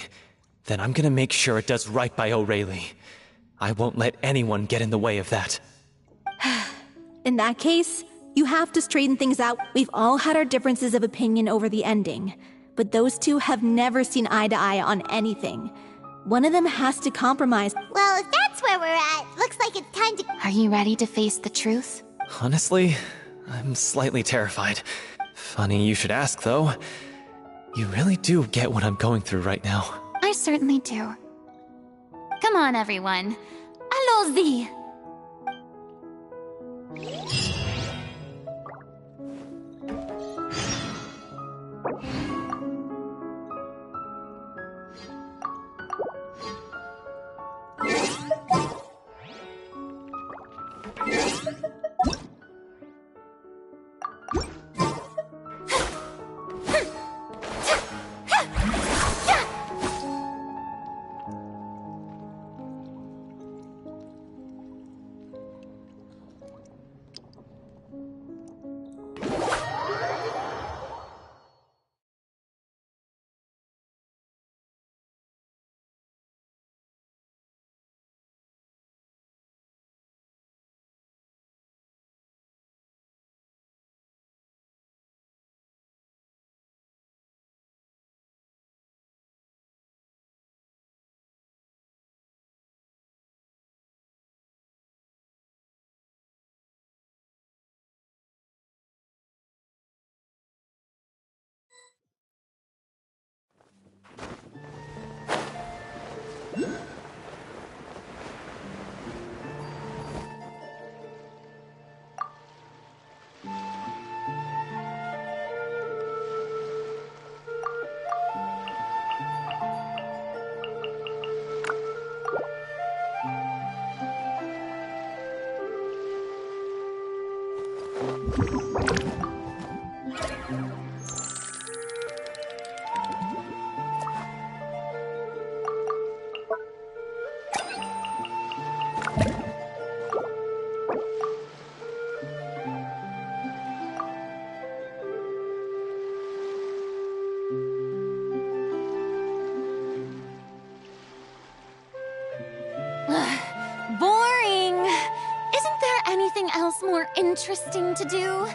then I'm gonna make sure it does right by Aurelie. I won't let anyone get in the way of that. In that case, you have to straighten things out. We've all had our differences of opinion over the ending, but those two have never seen eye to eye on anything. One of them has to compromise. Well, if that's where we're at, looks like it's time to... Are you ready to face the truth? Honestly, I'm slightly terrified. Funny you should ask, though. You really do get what I'm going through right now. I certainly do. Come on, everyone. Allons-y! Boring! Isn't there anything else more interesting to do?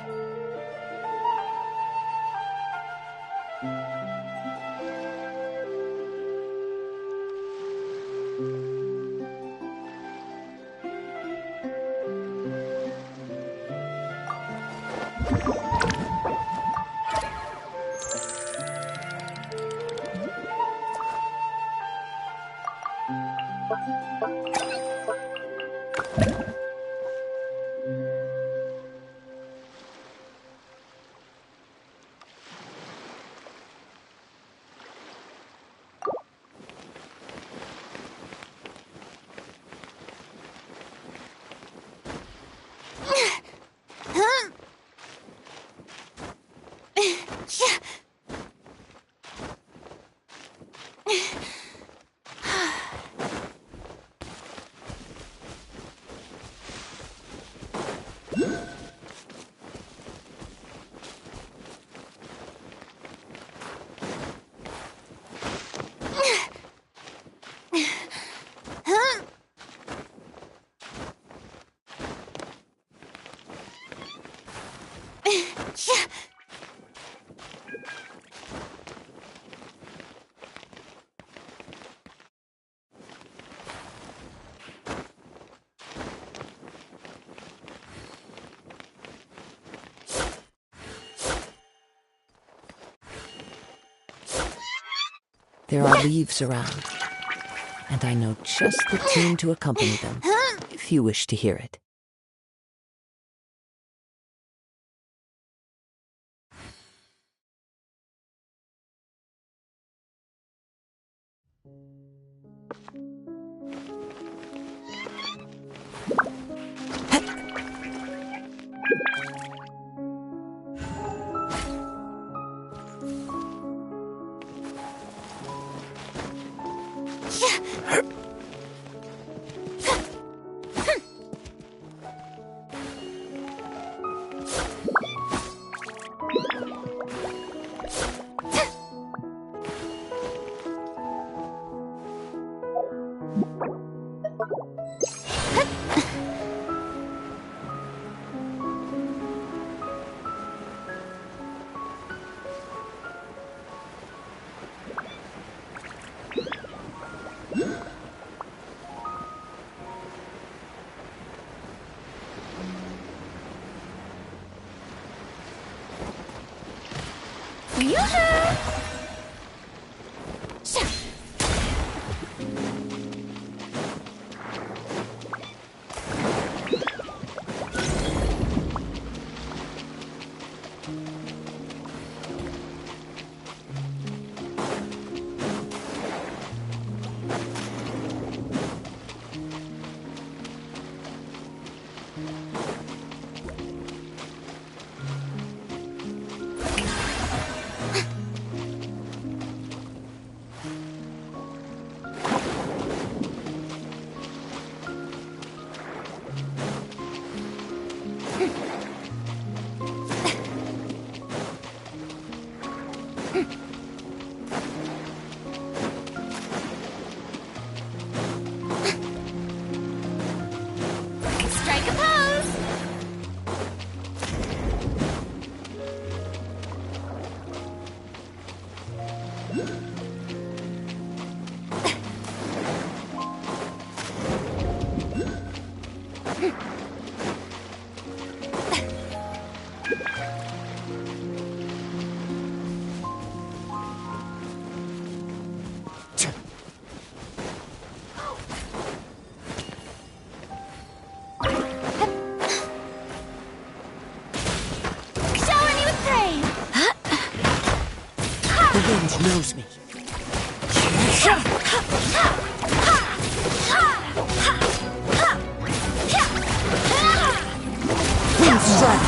There are leaves around, and I know just the tune to accompany them, if you wish to hear it. Strike a pose! The wind knows me. Wind strike!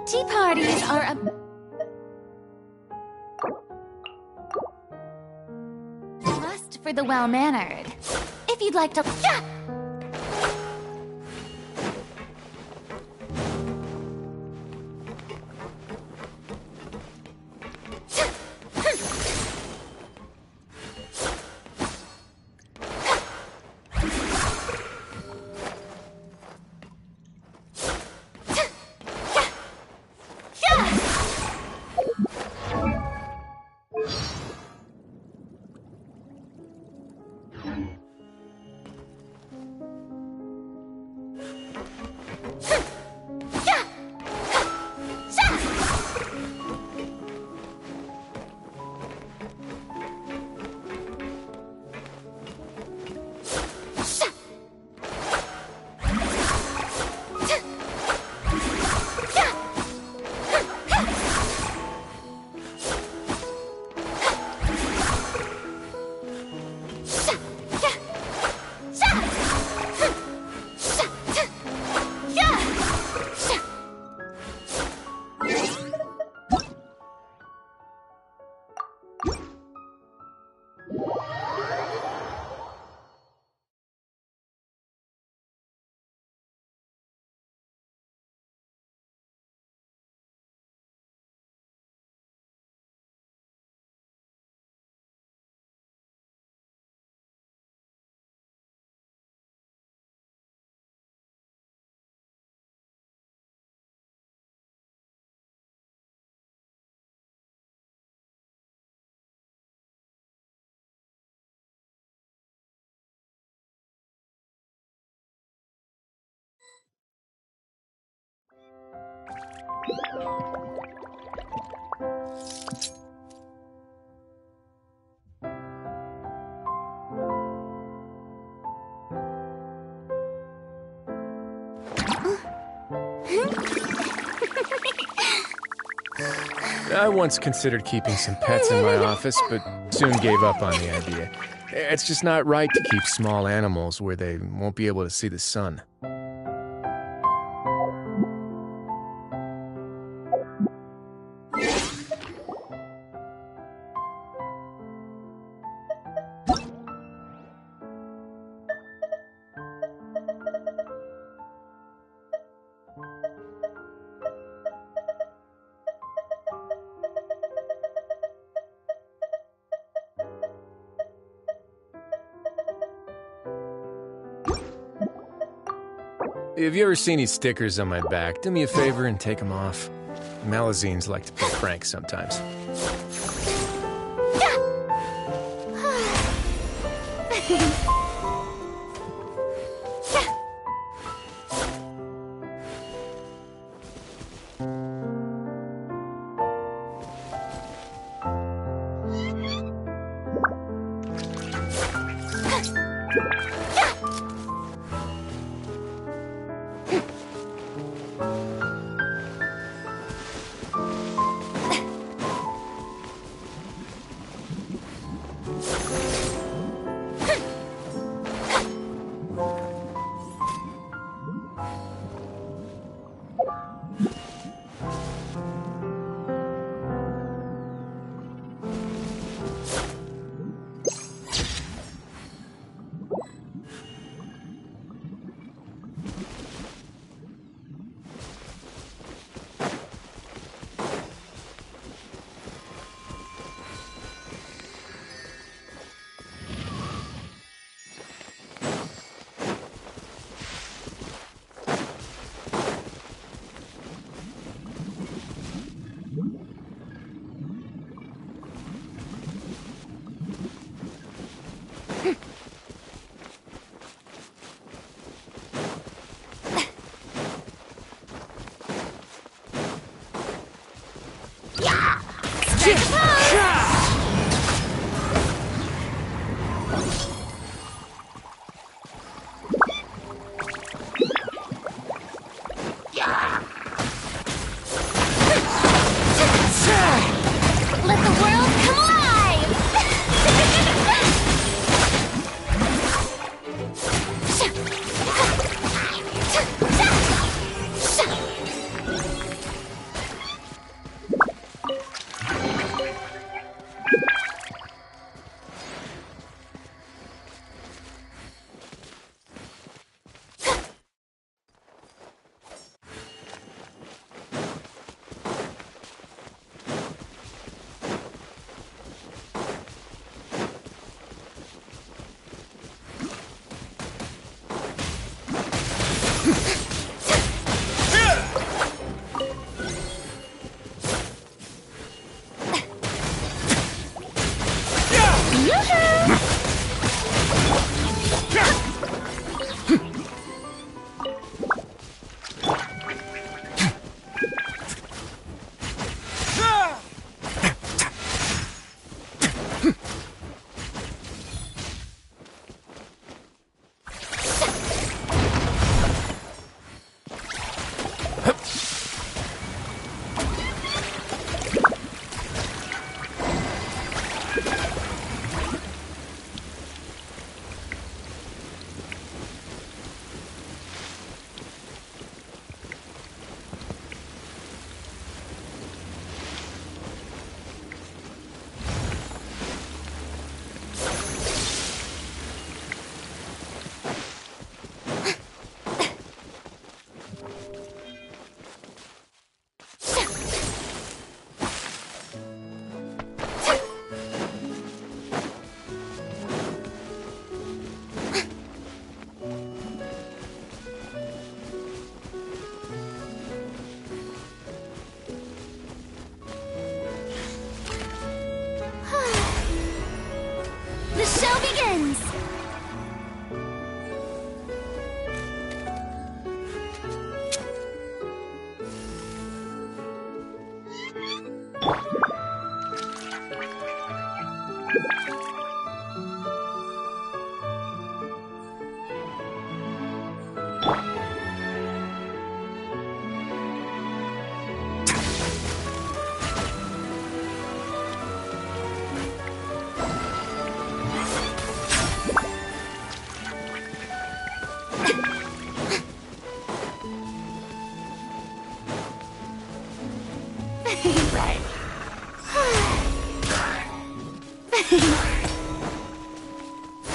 Tea parties are a must for the well-mannered. If you'd like to... I once considered keeping some pets in my office, but soon gave up on the idea. It's just not right to keep small animals where they won't be able to see the sun. If you ever see any stickers on my back, do me a favor and take them off. Malazines like to play pranks sometimes.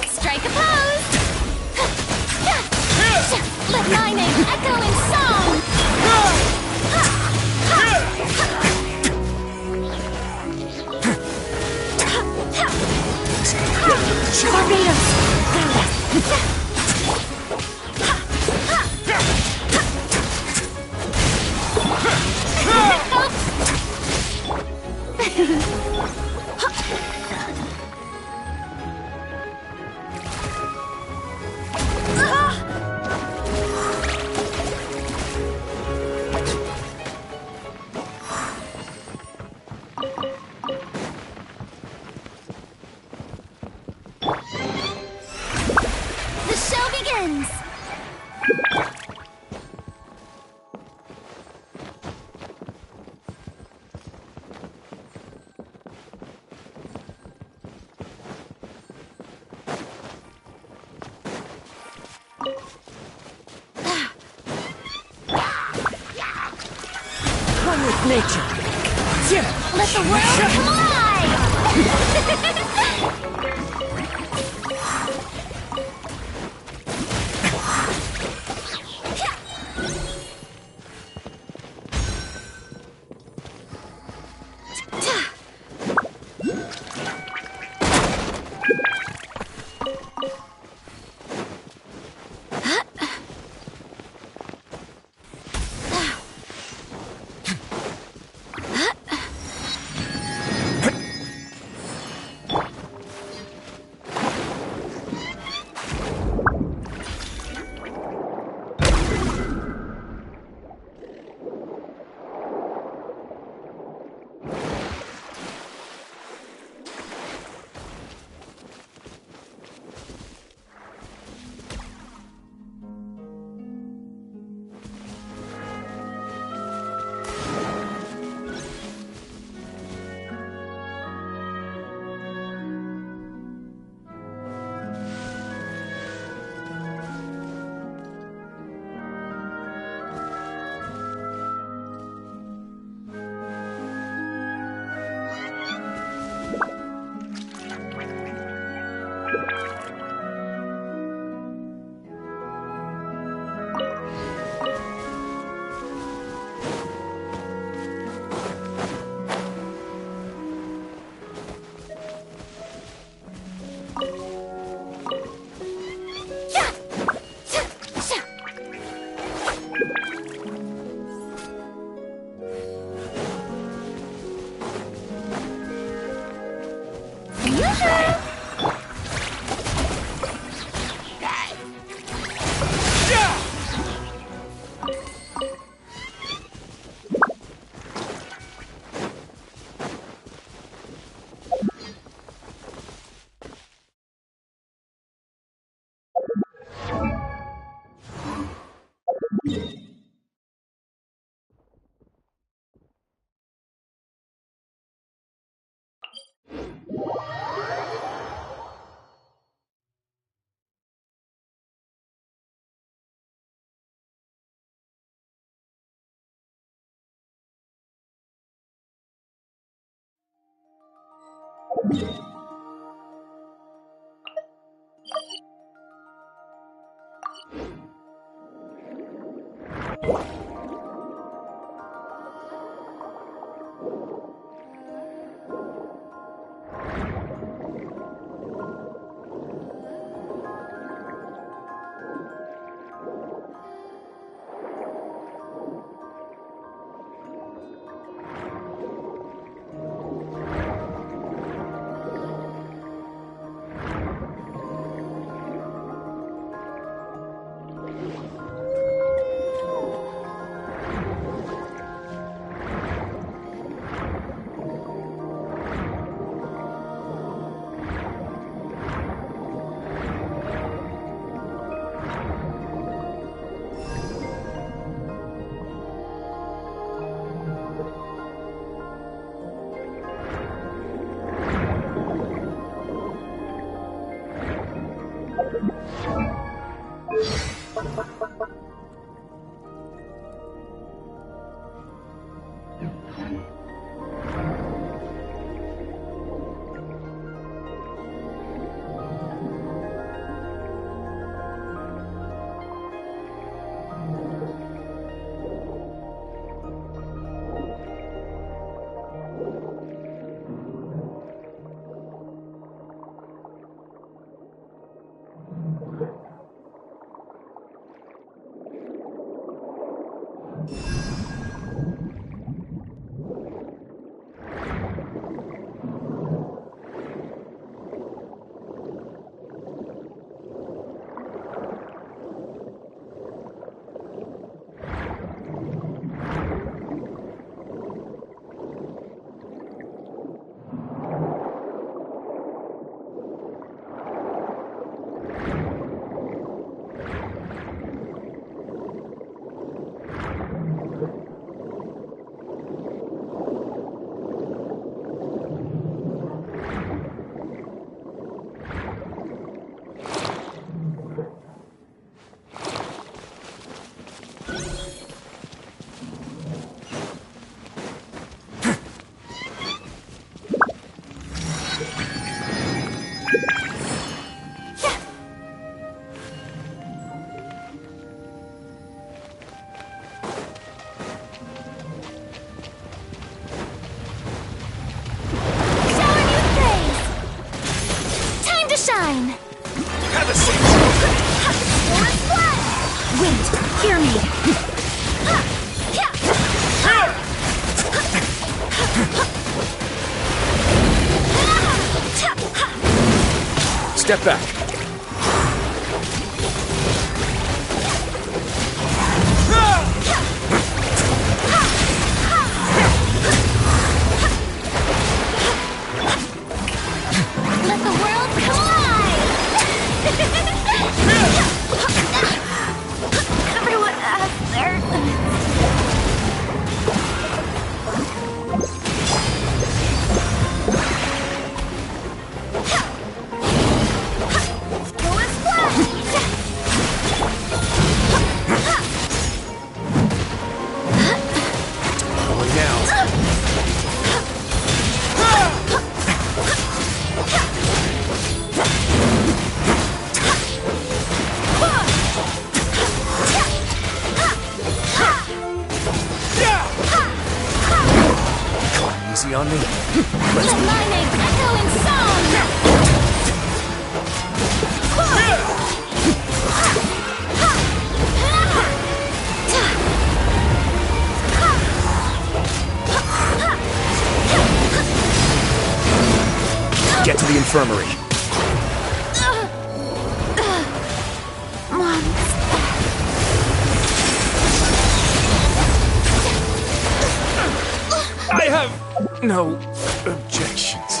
Strike a pose! Let my name echo in song! The show begins! One with nature. Let the world come alive! Hear me! Step back. Let the world collide! Everyone has their Easy on me. Let my name echo in song! Get to the infirmary. I have no objections.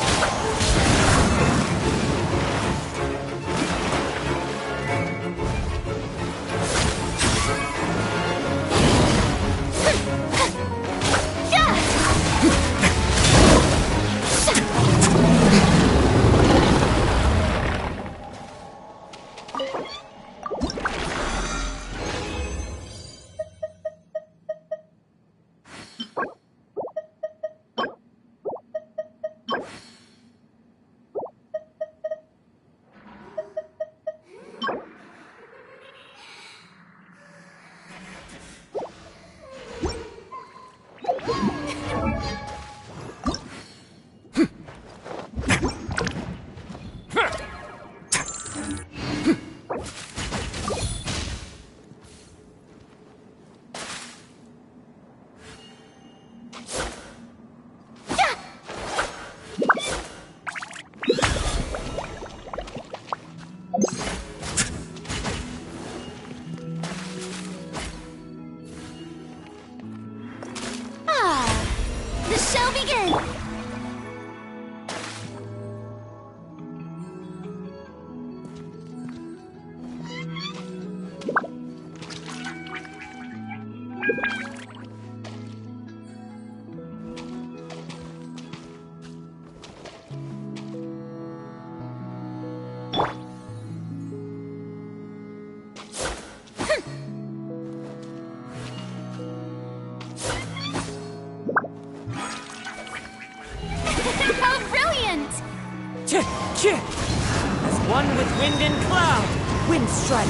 The show begins! How brilliant! As one with wind and cloud, wind strike.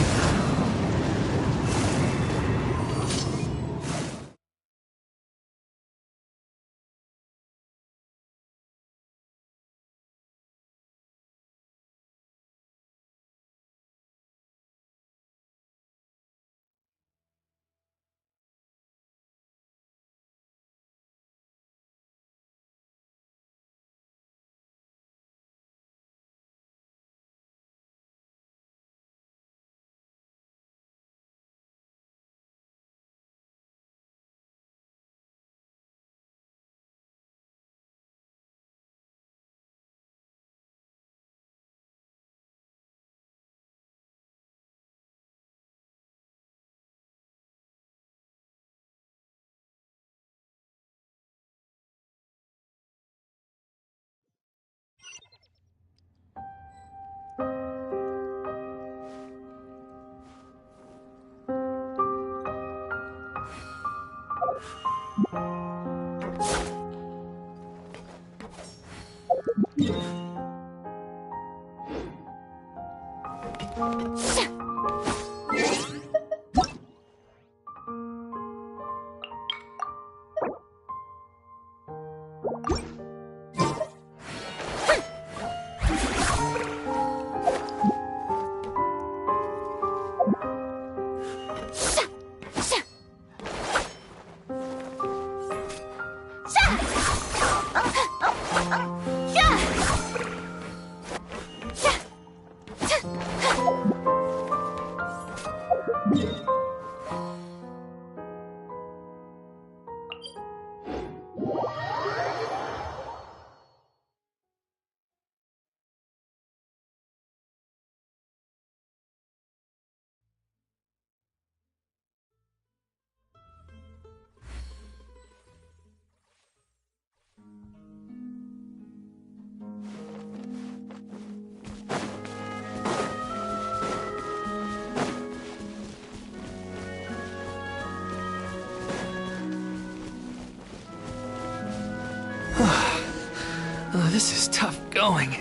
This is tough going.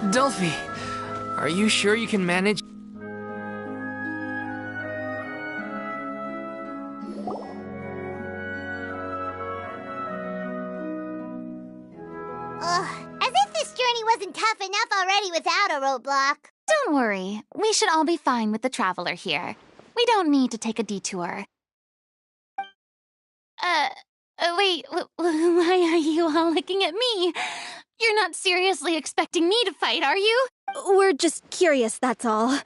Delphi, are you sure you can manage? As if this journey wasn't tough enough already without a roadblock. Don't worry. We should all be fine with the traveler here. We don't need to take a detour. Wait, why are you all looking at me? You're not seriously expecting me to fight, are you? We're just curious, that's all.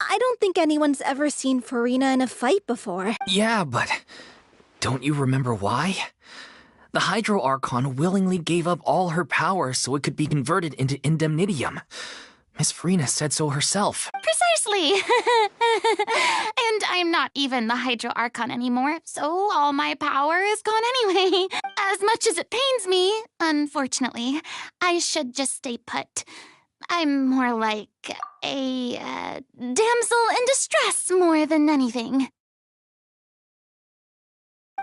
I don't think anyone's ever seen Furina in a fight before. Yeah, but don't you remember why? The Hydro Archon willingly gave up all her power so it could be converted into indemnitium. Miss Furina said so herself. Precisely! And I'm not even the Hydro Archon anymore, so all my power is gone anyway. As much as it pains me, unfortunately, I should just stay put. I'm more like a damsel in distress more than anything.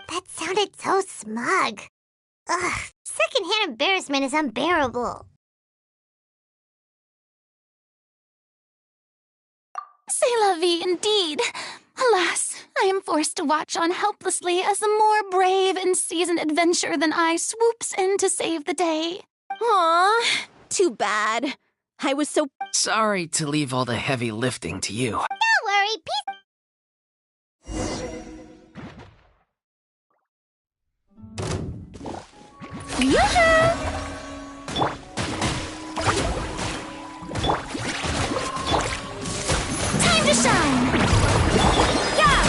That sounded so smug. Ugh, secondhand embarrassment is unbearable. C'est la vie, indeed. Alas, I am forced to watch on helplessly as a more brave and seasoned adventurer than I swoops in to save the day. Aw, too bad. I was so... Sorry to leave all the heavy lifting to you. Don't worry, Time to shine! Yeah!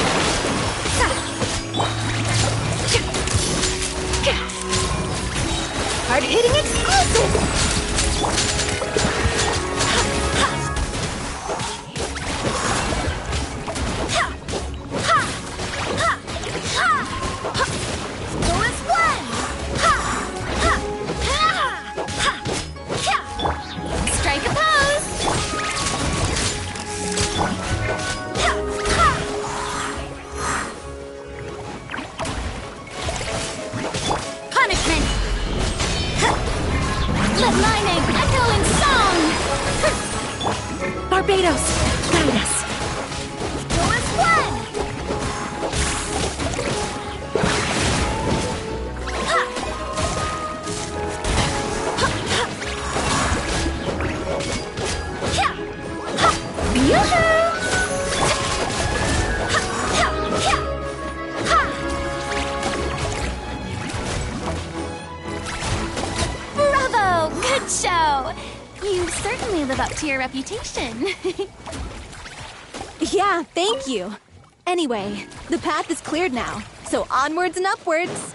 Hard-hitting exclusive! Strike a pose! Punishment! Let lightning echo in song! Barbados, guide us. Go as one! Bravo! Good show! You certainly live up to your reputation. Yeah, thank you. Anyway, the path is cleared now, so onwards and upwards.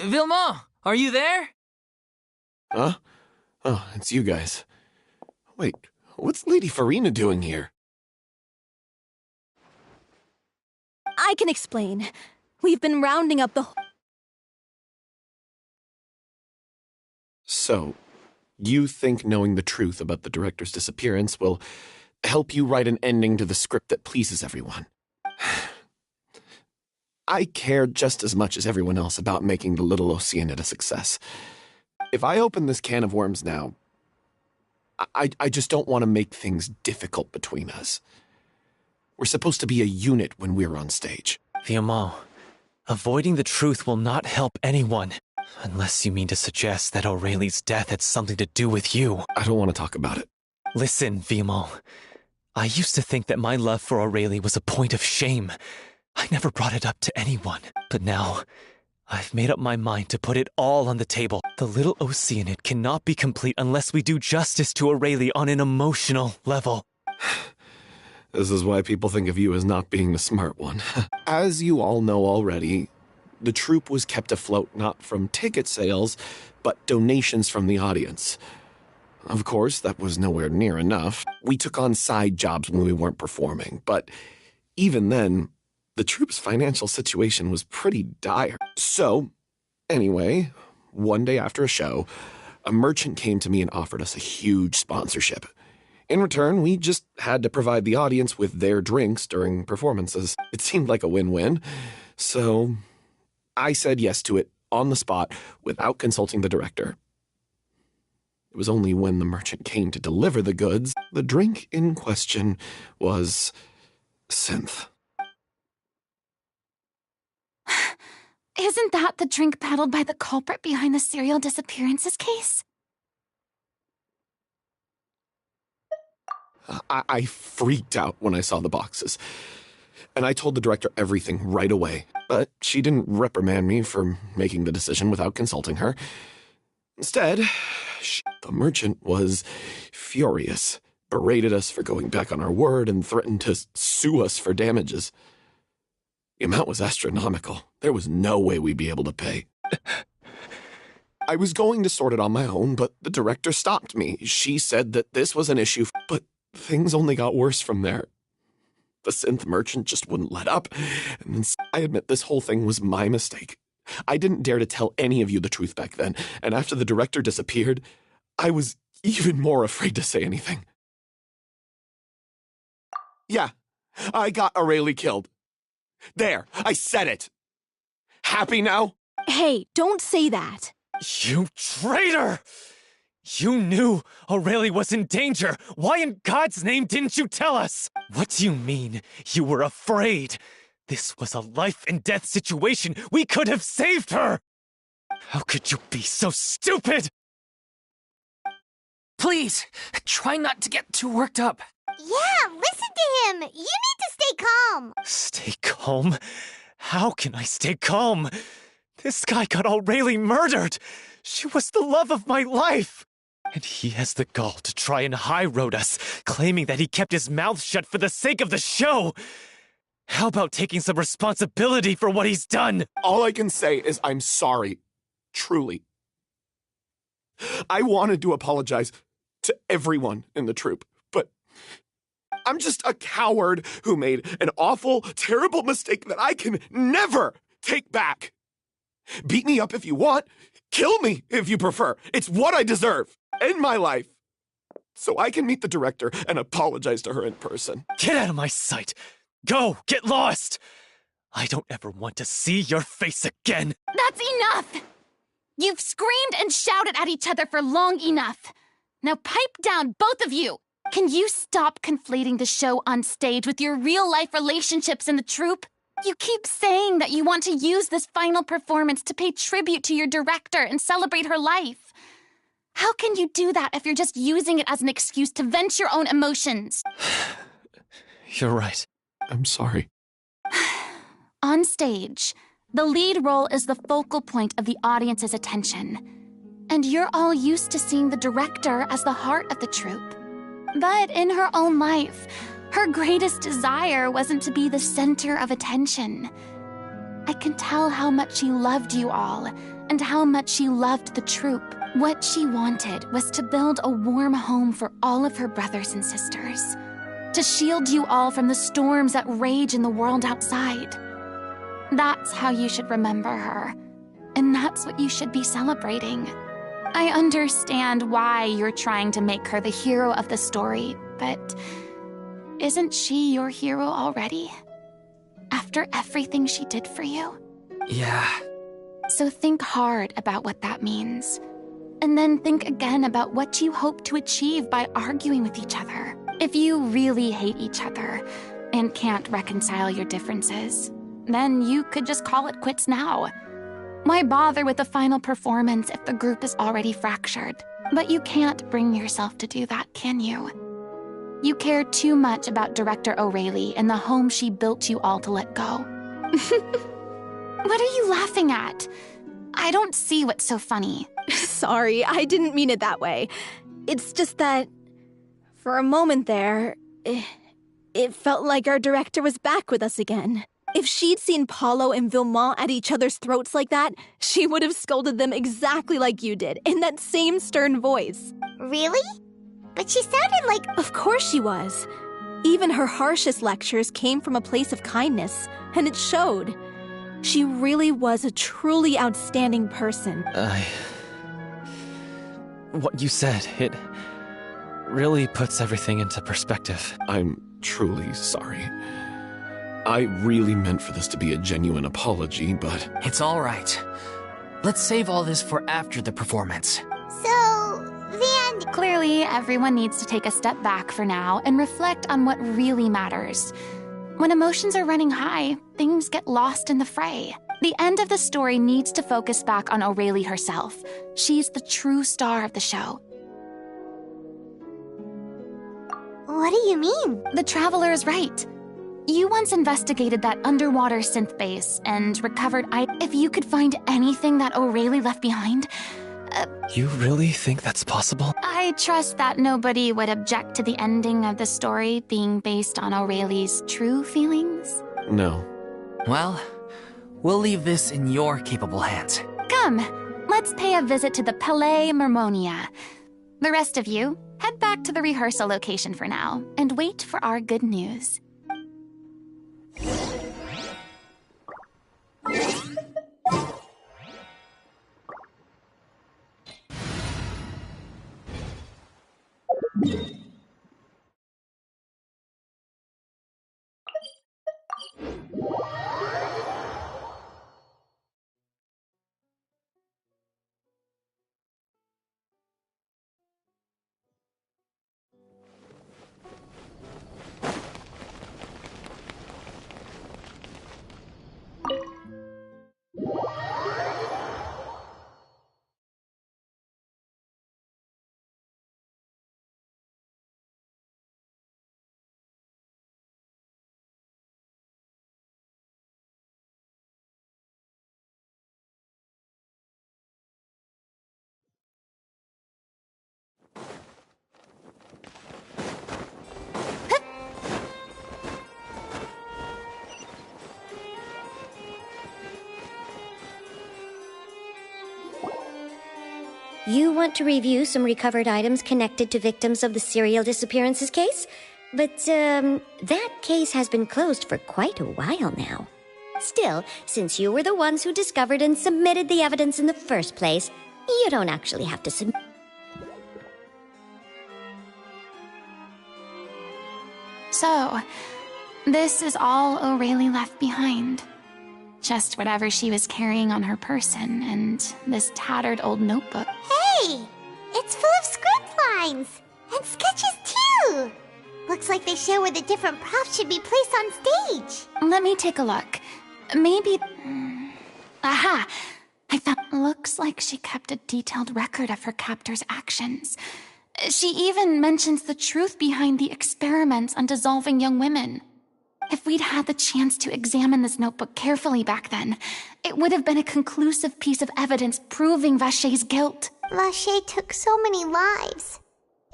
Vilma, are you there? Huh? Oh, it's you guys. Wait, what's Lady Furina doing here? I can explain. We've been rounding up the... So, you think knowing the truth about the director's disappearance will help you write an ending to the script that pleases everyone? I care just as much as everyone else about making the Little Oceanid a success. If I open this can of worms now, I just don't want to make things difficult between us. We're supposed to be a unit when we're on stage. Vilma, avoiding the truth will not help anyone. Unless you mean to suggest that Aurelie's death had something to do with you. I don't want to talk about it. Listen, Vilma. I used to think that my love for Aurelie was a point of shame. I never brought it up to anyone. But now, I've made up my mind to put it all on the table. The Little Oceanid cannot be complete unless we do justice to Aurelie on an emotional level. This is why people think of you as not being the smart one. As you all know already, the troupe was kept afloat not from ticket sales, but donations from the audience. Of course, that was nowhere near enough. We took on side jobs when we weren't performing, but even then, the troupe's financial situation was pretty dire. So, anyway, one day after a show, a merchant came to me and offered us a huge sponsorship. In return, we just had to provide the audience with their drinks during performances. It seemed like a win-win, so I said yes to it on the spot without consulting the director. It was only when the merchant came to deliver the goods, the drink in question was synth. Isn't that the drink peddled by the culprit behind the serial disappearances case? I freaked out when I saw the boxes, and I told the director everything right away, but she didn't reprimand me for making the decision without consulting her. Instead, the merchant was furious, berated us for going back on our word, and threatened to sue us for damages. The amount was astronomical. There was no way we'd be able to pay. I was going to sort it on my own, but the director stopped me. She said that this was an issue, but things only got worse from there. The synth merchant just wouldn't let up, and then I admit this whole thing was my mistake. I didn't dare to tell any of you the truth back then, and after the director disappeared, I was even more afraid to say anything. Yeah, I got Aurelie killed. There, I said it. Happy now? Hey, don't say that. You traitor! You knew Aurelie was in danger. Why in God's name didn't you tell us? What do you mean you were afraid? This was a life and death situation. We could have saved her. How could you be so stupid? Please, try not to get too worked up. Yeah, listen to him. You need to stay calm. Stay calm? How can I stay calm? This guy got Aurelie murdered. She was the love of my life. And he has the gall to try and high-road us, claiming that he kept his mouth shut for the sake of the show. How about taking some responsibility for what he's done? All I can say is I'm sorry. Truly. I wanted to apologize to everyone in the troupe, but I'm just a coward who made an awful, terrible mistake that I can never take back. Beat me up if you want. Kill me if you prefer. It's what I deserve. End my life. So I can meet the director and apologize to her in person. Get out of my sight. Go, get lost. I don't ever want to see your face again. That's enough! You've screamed and shouted at each other for long enough. Now pipe down, both of you. Can you stop conflating the show on stage with your real-life relationships in the troupe? You keep saying that you want to use this final performance to pay tribute to your director and celebrate her life. How can you do that if you're just using it as an excuse to vent your own emotions? You're right. I'm sorry. On stage, the lead role is the focal point of the audience's attention. And you're all used to seeing the director as the heart of the troupe. But in her own life, her greatest desire wasn't to be the center of attention. I can tell how much she loved you all, and how much she loved the troupe. What she wanted was to build a warm home for all of her brothers and sisters. To shield you all from the storms that rage in the world outside. That's how you should remember her. And that's what you should be celebrating. I understand why you're trying to make her the hero of the story, but isn't she your hero already? After everything she did for you? Yeah. So think hard about what that means. And then think again about what you hope to achieve by arguing with each other. If you really hate each other and can't reconcile your differences, then you could just call it quits now. Why bother with the final performance if the group is already fractured? But you can't bring yourself to do that, can you? You care too much about Director Aurelie and the home she built you all to let go. What are you laughing at? I don't see what's so funny. Sorry, I didn't mean it that way. It's just that, for a moment there, it felt like our director was back with us again. If she'd seen Paulo and Villemont at each other's throats like that, she would have scolded them exactly like you did, in that same stern voice. Really? But she sounded like... Of course she was. Even her harshest lectures came from a place of kindness, and it showed. She really was a truly outstanding person. What you said, it really puts everything into perspective. I'm truly sorry. I really meant for this to be a genuine apology, but... It's all right. Let's save all this for after the performance. So, the end. Clearly, everyone needs to take a step back for now and reflect on what really matters. When emotions are running high, things get lost in the fray. The end of the story needs to focus back on Aurelie herself. She's the true star of the show. What do you mean? The Traveler is right. You once investigated that underwater synth base and recovered If you could find anything that Aurelie left behind... You really think that's possible? I trust that nobody would object to the ending of the story being based on Aurelie's true feelings. No. Well, we'll leave this in your capable hands. Come, let's pay a visit to the Palais Mermonia. The rest of you, head back to the rehearsal location for now, and wait for our good news. You want to review some recovered items connected to victims of the serial disappearances case? But, that case has been closed for quite a while now. Still, since you were the ones who discovered and submitted the evidence in the first place, you don't actually have to submit. So, this is all Aurelie left behind. Just whatever she was carrying on her person, and this tattered old notebook. Hey! It's full of script lines! And sketches too! Looks like they show where the different props should be placed on stage. Let me take a look. Maybe... Aha! I found... Looks like she kept a detailed record of her captor's actions. She even mentions the truth behind the experiments on dissolving young women. If we'd had the chance to examine this notebook carefully back then, it would have been a conclusive piece of evidence proving Vacher's guilt. Vacher took so many lives.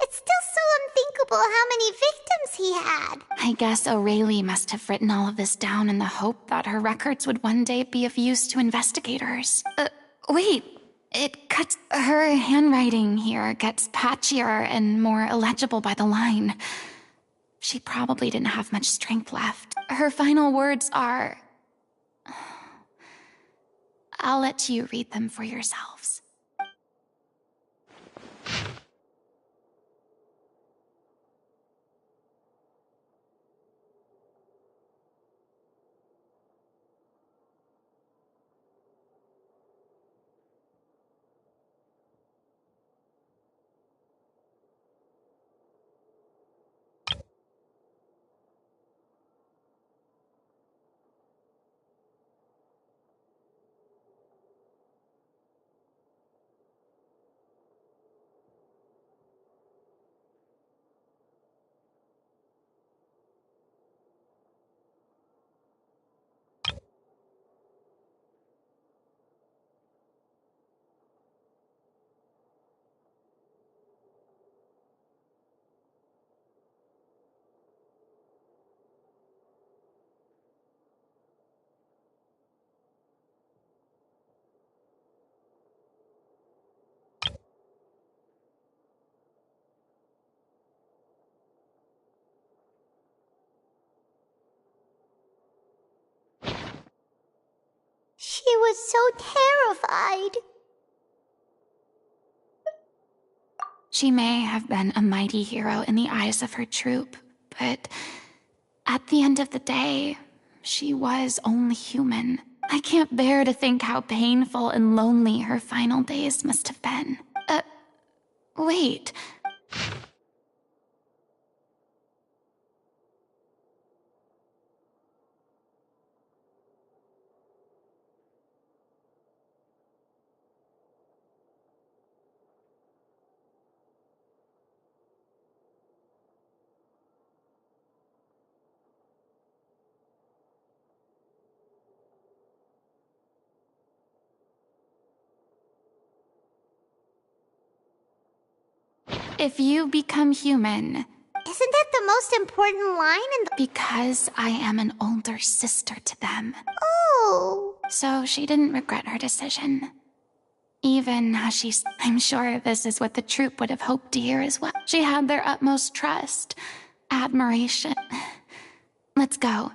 It's still so unthinkable how many victims he had. I guess Aurelie must have written all of this down in the hope that her records would one day be of use to investigators. Wait, it cuts... Her handwriting here gets patchier and more illegible by the line. She probably didn't have much strength left. Her final words are... I'll let you read them for yourselves. She was so terrified. She may have been a mighty hero in the eyes of her troop, but at the end of the day, she was only human. I can't bear to think how painful and lonely her final days must have been. Wait. If you become human... Isn't that the most important line in the... Because I am an older sister to them. Oh. So she didn't regret her decision. Even as she's... I'm sure this is what the troupe would have hoped to hear as well. She had their utmost trust, admiration. Let's go.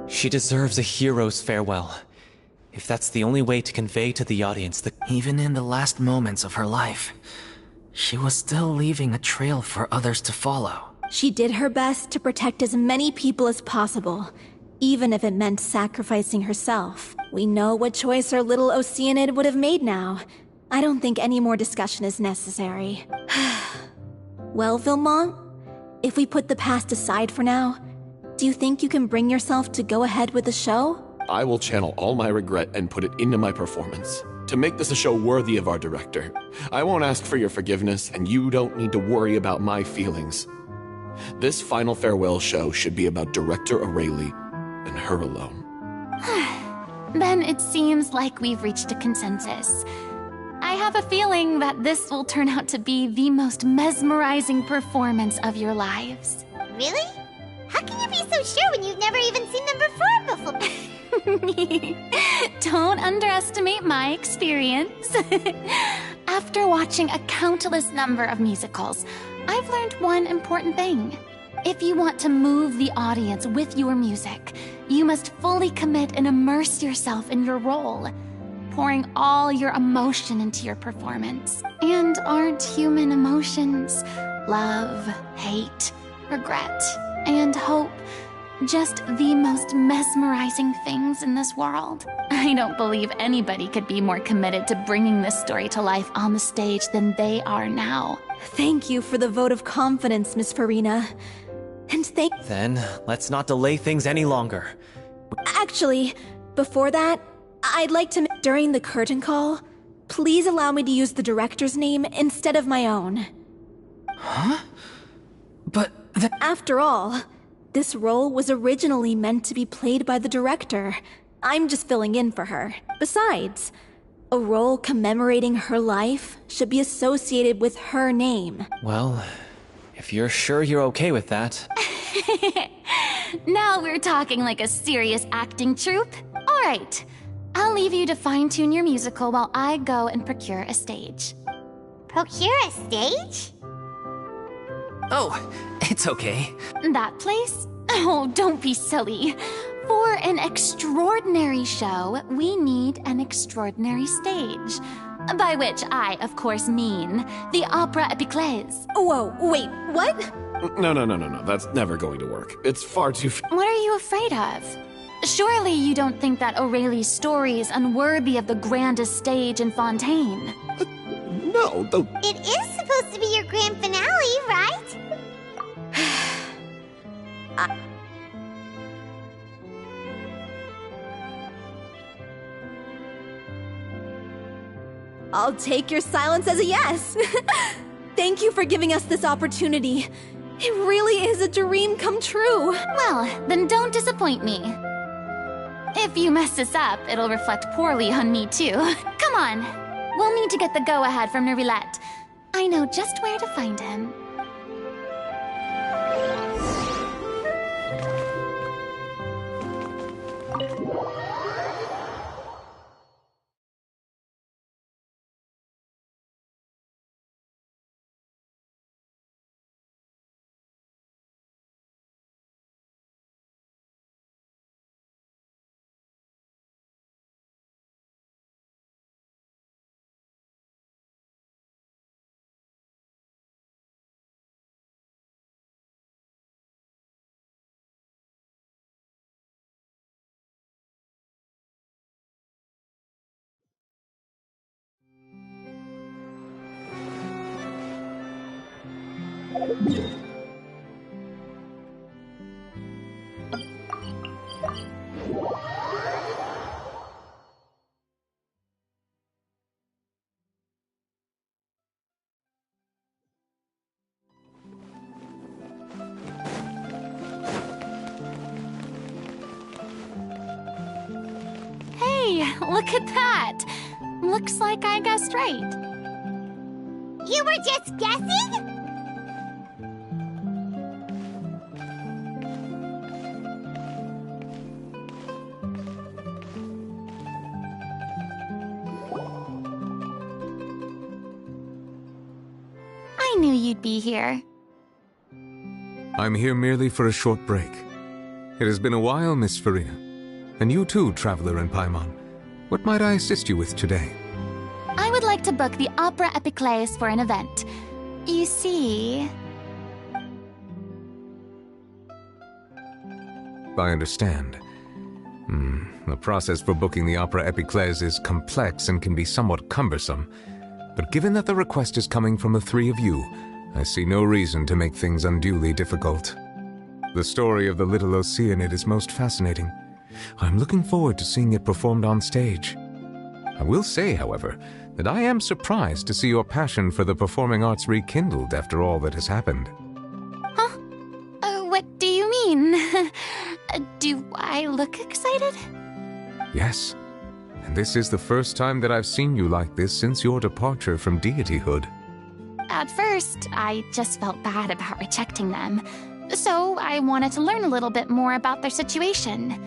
She deserves a hero's farewell. If that's the only way to convey to the audience the... Even in the last moments of her life, she was still leaving a trail for others to follow. She did her best to protect as many people as possible, even if it meant sacrificing herself. We know what choice our little Oceanid would have made now. I don't think any more discussion is necessary. Well, Vilmont, if we put the past aside for now, do you think you can bring yourself to go ahead with the show? I will channel all my regret and put it into my performance. To make this a show worthy of our director. I won't ask for your forgiveness, and you don't need to worry about my feelings. This final farewell show should be about Director Aurelie and her alone. Then it seems like we've reached a consensus. I have a feeling that this will turn out to be the most mesmerizing performance of your lives. Really? How can you be so sure when you've never even seen them perform before? Don't underestimate my experience. After watching a countless number of musicals, I've learned one important thing. If you want to move the audience with your music, you must fully commit and immerse yourself in your role, pouring all your emotion into your performance. And aren't human emotions love, hate, regret, and hope just the most mesmerizing things in this world? I don't believe anybody could be more committed to bringing this story to life on the stage than they are now. Thank you for the vote of confidence, Miss Furina. And Then, let's not delay things any longer. Actually, before that, I'd like to... During the curtain call, please allow me to use the director's name instead of my own. Huh? But After all, this role was originally meant to be played by the director. I'm just filling in for her. Besides, a role commemorating her life should be associated with her name. Well, if you're sure you're okay with that. Now we're talking like a serious acting troupe. All right, I'll leave you to fine-tune your musical while I go and procure a stage. Procure a stage? Oh, it's okay. That place? Oh, don't be silly. For an extraordinary show, we need an extraordinary stage. By which I, of course, mean the Opera Epiclese. Whoa, wait, what? No. That's never going to work. It's far too... What are you afraid of? Surely you don't think that Aurelie's story is unworthy of the grandest stage in Fontaine. No, though... It is supposed to be your grand finale, right? I'll take your silence as a yes. Thank you for giving us this opportunity. It really is a dream come true. Well, then don't disappoint me. If you mess this up, it'll reflect poorly on me too. Come on. We'll need to get the go-ahead from Nerilette. I know just where to find him. Hey, look at that! Looks like I guessed right. You were just guessing? I knew you'd be here. I'm here merely for a short break. It has been a while, Miss Furina. And you too, Traveler in Paimon. What might I assist you with today? I would like to book the Opera Epiclese for an event. You see... I understand. The process for booking the Opera Epiclese is complex and can be somewhat cumbersome. But given that the request is coming from the three of you, I see no reason to make things unduly difficult. The story of the Little Oceanid is most fascinating. I'm looking forward to seeing it performed on stage. I will say, however, that I am surprised to see your passion for the performing arts rekindled after all that has happened. Huh? What do you mean? Do I look excited? Yes. And this is the first time that I've seen you like this since your departure from deityhood. At first, I just felt bad about rejecting them. So I wanted to learn a little bit more about their situation.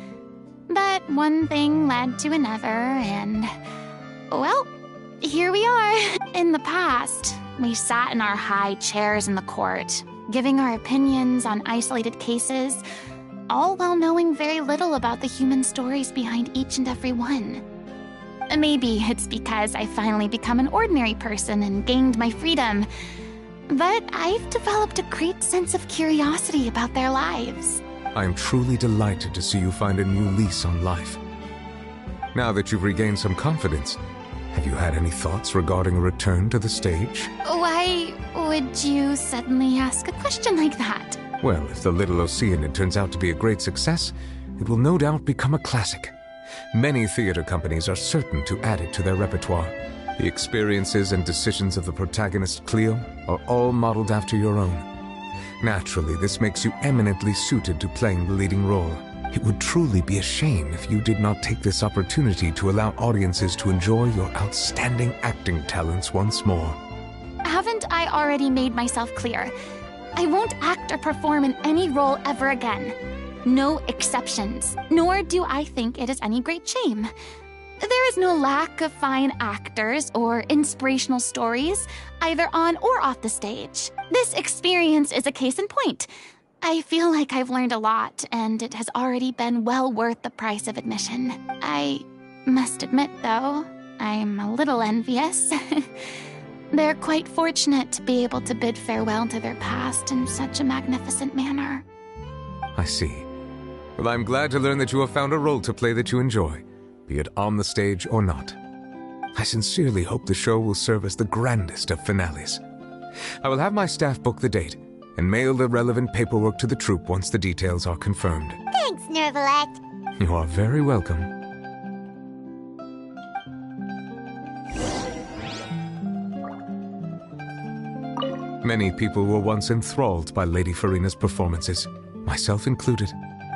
But one thing led to another, and... well, here we are. In the past, we sat in our high chairs in the court, giving our opinions on isolated cases, all while knowing very little about the human stories behind each and every one. Maybe it's because I finally become an ordinary person and gained my freedom, but I've developed a great sense of curiosity about their lives. I am truly delighted to see you find a new lease on life. Now that you've regained some confidence, have you had any thoughts regarding a return to the stage? Why would you suddenly ask a question like that? Well, if the Little Oceanid turns out to be a great success, it will no doubt become a classic. Many theater companies are certain to add it to their repertoire. The experiences and decisions of the protagonist Cleo are all modeled after your own. Naturally, this makes you eminently suited to playing the leading role. It would truly be a shame if you did not take this opportunity to allow audiences to enjoy your outstanding acting talents once more. Haven't I already made myself clear? I won't act or perform in any role ever again. No exceptions, nor do I think it is any great shame. There is no lack of fine actors or inspirational stories, either on or off the stage. This experience is a case in point. I feel like I've learned a lot, and it has already been well worth the price of admission. I must admit, though, I'm a little envious. They're quite fortunate to be able to bid farewell to their past in such a magnificent manner. I see. Well, I'm glad to learn that you have found a role to play that you enjoy, be it on the stage or not. I sincerely hope the show will serve as the grandest of finales. I will have my staff book the date and mail the relevant paperwork to the troupe once the details are confirmed. Thanks, Nervalette. You are very welcome. Many people were once enthralled by Lady Furina's performances, myself included.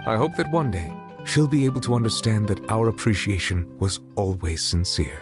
I hope that one day she'll be able to understand that our appreciation was always sincere.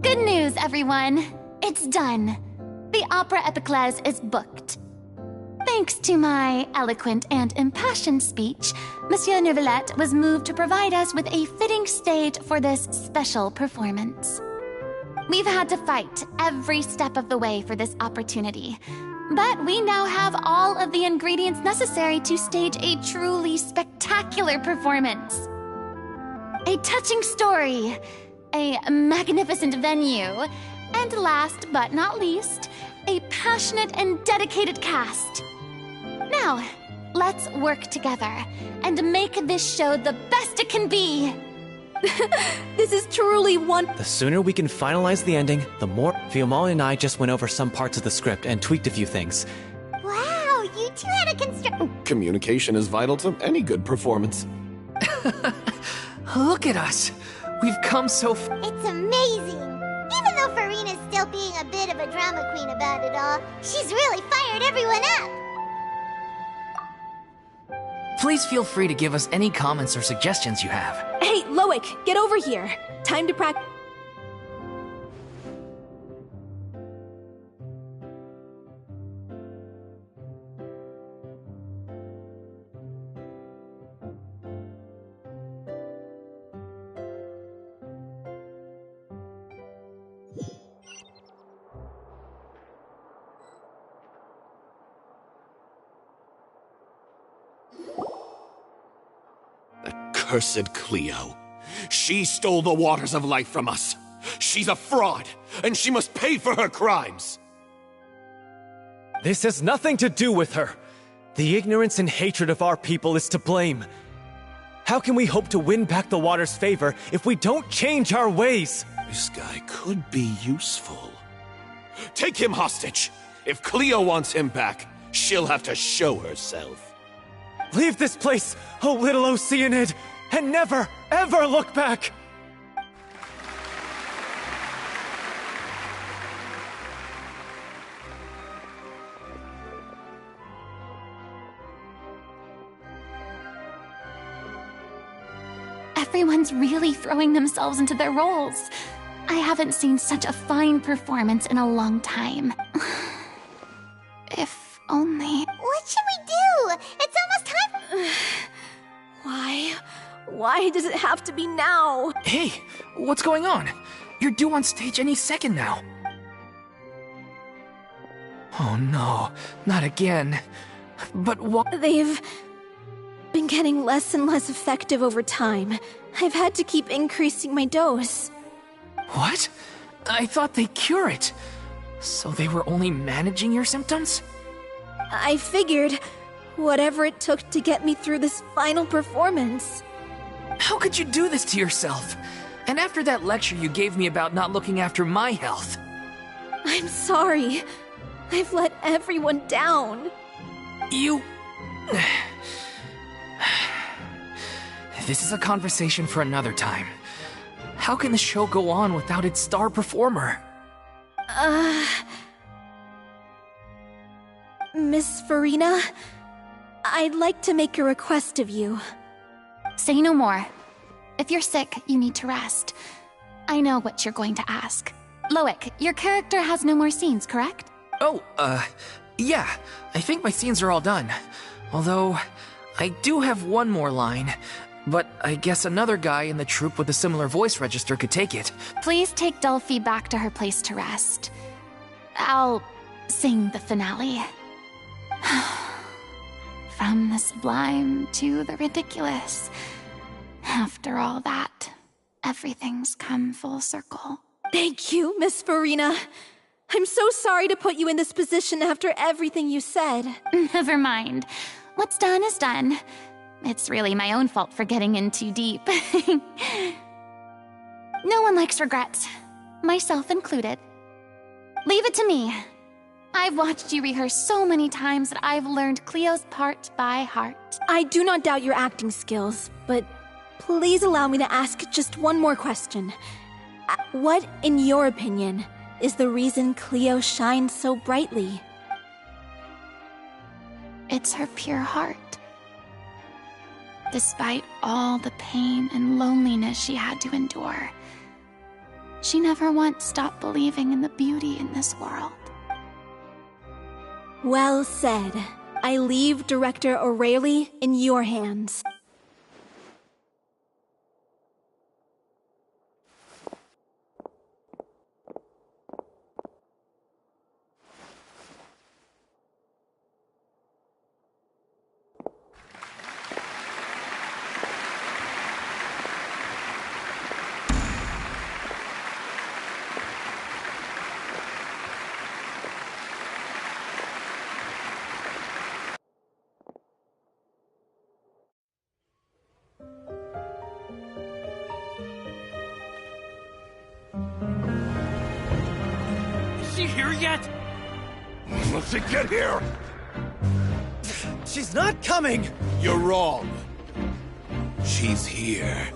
Good news, everyone. It's done. The Opera Epiclese is booked. Thanks to my eloquent and impassioned speech, Monsieur Nervalette was moved to provide us with a fitting stage for this special performance. We've had to fight every step of the way for this opportunity, but we now have all of the ingredients necessary to stage a truly spectacular performance. A touching story, a magnificent venue, and last but not least, a passionate and dedicated cast. Now, let's work together and make this show the best it can be. This is truly The sooner we can finalize the ending, the more. Fiumali and I just went over some parts of the script and tweaked a few things. Wow, you two had a Communication is vital to any good performance. Look at us. We've come so far. It's amazing. Even though Furina's still being a bit of a drama queen about it all, she's really fired everyone up. Please feel free to give us any comments or suggestions you have. Hey, Loic, get over here. Time to practice. Cursed Cleo. She stole the waters of life from us. She's a fraud, and she must pay for her crimes. This has nothing to do with her. The ignorance and hatred of our people is to blame. How can we hope to win back the water's favor if we don't change our ways? This guy could be useful. Take him hostage! If Cleo wants him back, she'll have to show herself. Leave this place, O little Oceanid, and never, ever look back! Everyone's really throwing themselves into their roles. I haven't seen such a fine performance in a long time. If only... What should we do? It's almost time... Why? Why does it have to be now? Hey, what's going on? You're due on stage any second now. Oh no, not again. But what? They've been getting less and less effective over time. I've had to keep increasing my dose. What? I thought they cure it. So they were only managing your symptoms? I figured whatever it took to get me through this final performance. How could you do this to yourself? And after that lecture you gave me about not looking after my health. I'm sorry. I've let everyone down. You... This is a conversation for another time. How can the show go on without its star performer? Miss Furina, I'd like to make a request of you. Say no more. If you're sick, you need to rest. I know what you're going to ask. Loic, your character has no more scenes, correct? Oh, yeah. I think my scenes are all done. Although, I do have one more line. But I guess another guy in the troupe with a similar voice register could take it. Please take Delphi back to her place to rest. I'll sing the finale. From the sublime to the ridiculous. After all that, everything's come full circle. Thank you, Miss Furina. I'm so sorry to put you in this position after everything you said. Never mind. What's done is done. It's really my own fault for getting in too deep. No one likes regrets, myself included. Leave it to me. I've watched you rehearse so many times that I've learned Cleo's part by heart. I do not doubt your acting skills, but please allow me to ask just one more question. What, in your opinion, is the reason Cleo shines so brightly? It's her pure heart. Despite all the pain and loneliness she had to endure, she never once stopped believing in the beauty in this world. Well said. I leave Director O'Reilly in your hands. Yet? Let's get here! She's not coming! You're wrong. She's here.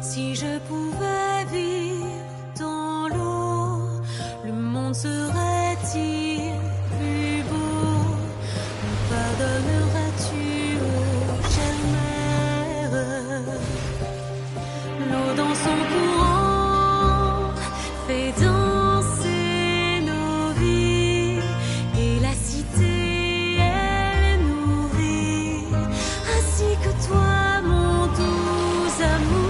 Si je pouvais vivre dans l'eau, le monde serait-il plus beau? Me pardonneras-tu, ô chère mère? L'eau dans son courant fait danser nos vies, et la cité elle nourrit, ainsi que toi mon doux amour.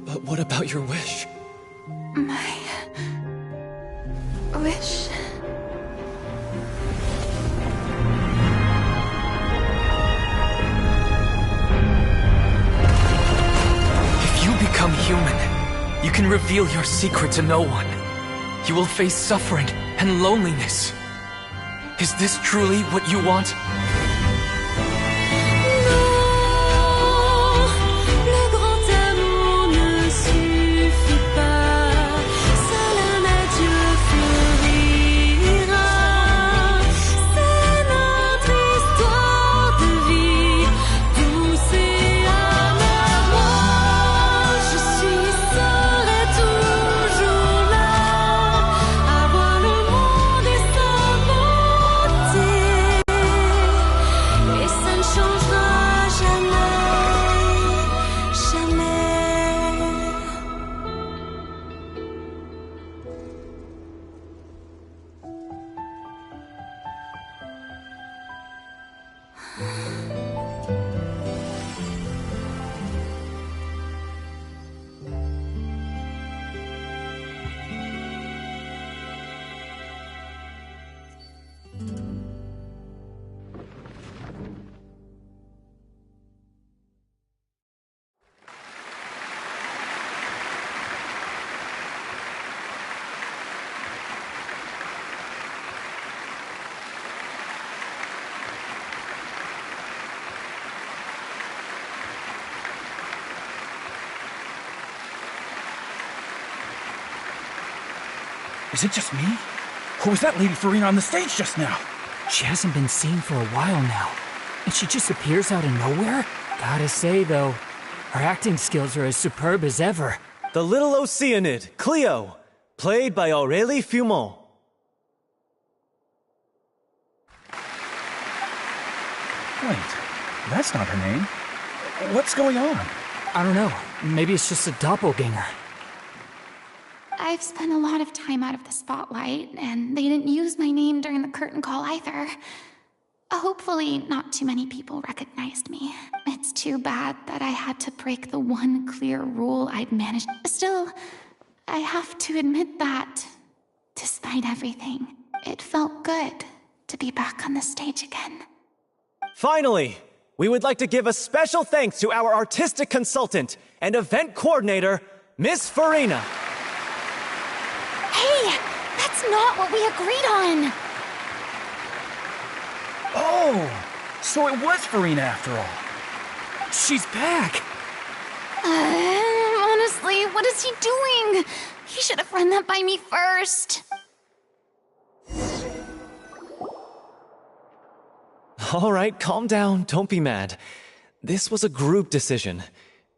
But what about your wish? My wish... Become human, you can reveal your secret to no one. You will face suffering and loneliness. Is this truly what you want? Le grand amour ne suffit pas, seul un adieu fleurira. C'est notre histoire de vie, douce et amère. Moi, je serai toujours là, à voir le monde et sa beauté, et ça ne changera jamais, jamais. Is it just me? Or was that Lady Furina on the stage just now? She hasn't been seen for a while now, and she just appears out of nowhere? Gotta say, though, her acting skills are as superb as ever. The little Oceanid, Cleo, played by Aurélie Fumont. Wait, that's not her name. What's going on? I don't know. Maybe it's just a doppelganger. I've spent a lot of time out of the spotlight, and they didn't use my name during the curtain call either. Hopefully, not too many people recognized me. It's too bad that I had to break the one clear rule I'd managed. Still, I have to admit that, despite everything, it felt good to be back on the stage again. Finally, we would like to give a special thanks to our artistic consultant and event coordinator, Miss Furina. Hey, that's not what we agreed on! Oh, so it was Furina after all. She's back! Honestly, what is he doing? He should have run that by me first. All right, calm down, don't be mad. This was a group decision.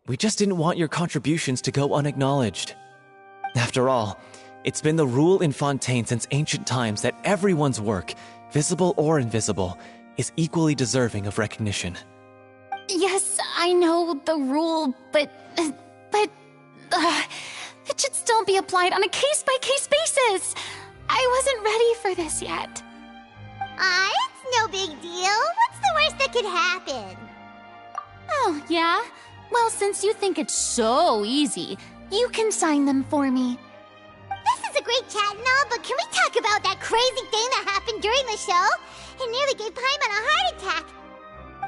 We just didn't want your contributions to go unacknowledged. After all, it's been the rule in Fontaine since ancient times that everyone's work, visible or invisible, is equally deserving of recognition. Yes, I know the rule, but it should still be applied on a case-by-case basis. I wasn't ready for this yet. It's no big deal. What's the worst that could happen? Oh, yeah? Well, since you think it's so easy, you can sign them for me. This is a great chat and all, but can we talk about that crazy thing that happened during the show? It nearly gave Paimon a heart attack.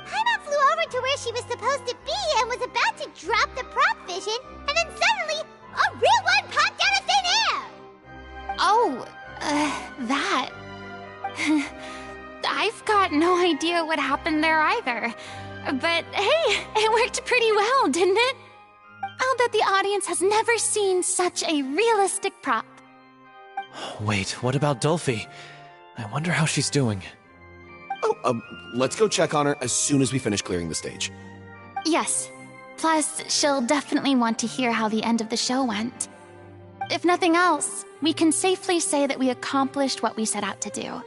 Paimon flew over to where she was supposed to be and was about to drop the prop vision, and then suddenly, a real one popped out of thin air! Oh, that. I've got no idea what happened there either. But hey, it worked pretty well, didn't it? I'll bet the audience has never seen such a realistic prop. Wait, what about Dolphy? I wonder how she's doing. Oh, let's go check on her as soon as we finish clearing the stage. Yes. Plus, she'll definitely want to hear how the end of the show went. If nothing else, we can safely say that we accomplished what we set out to do.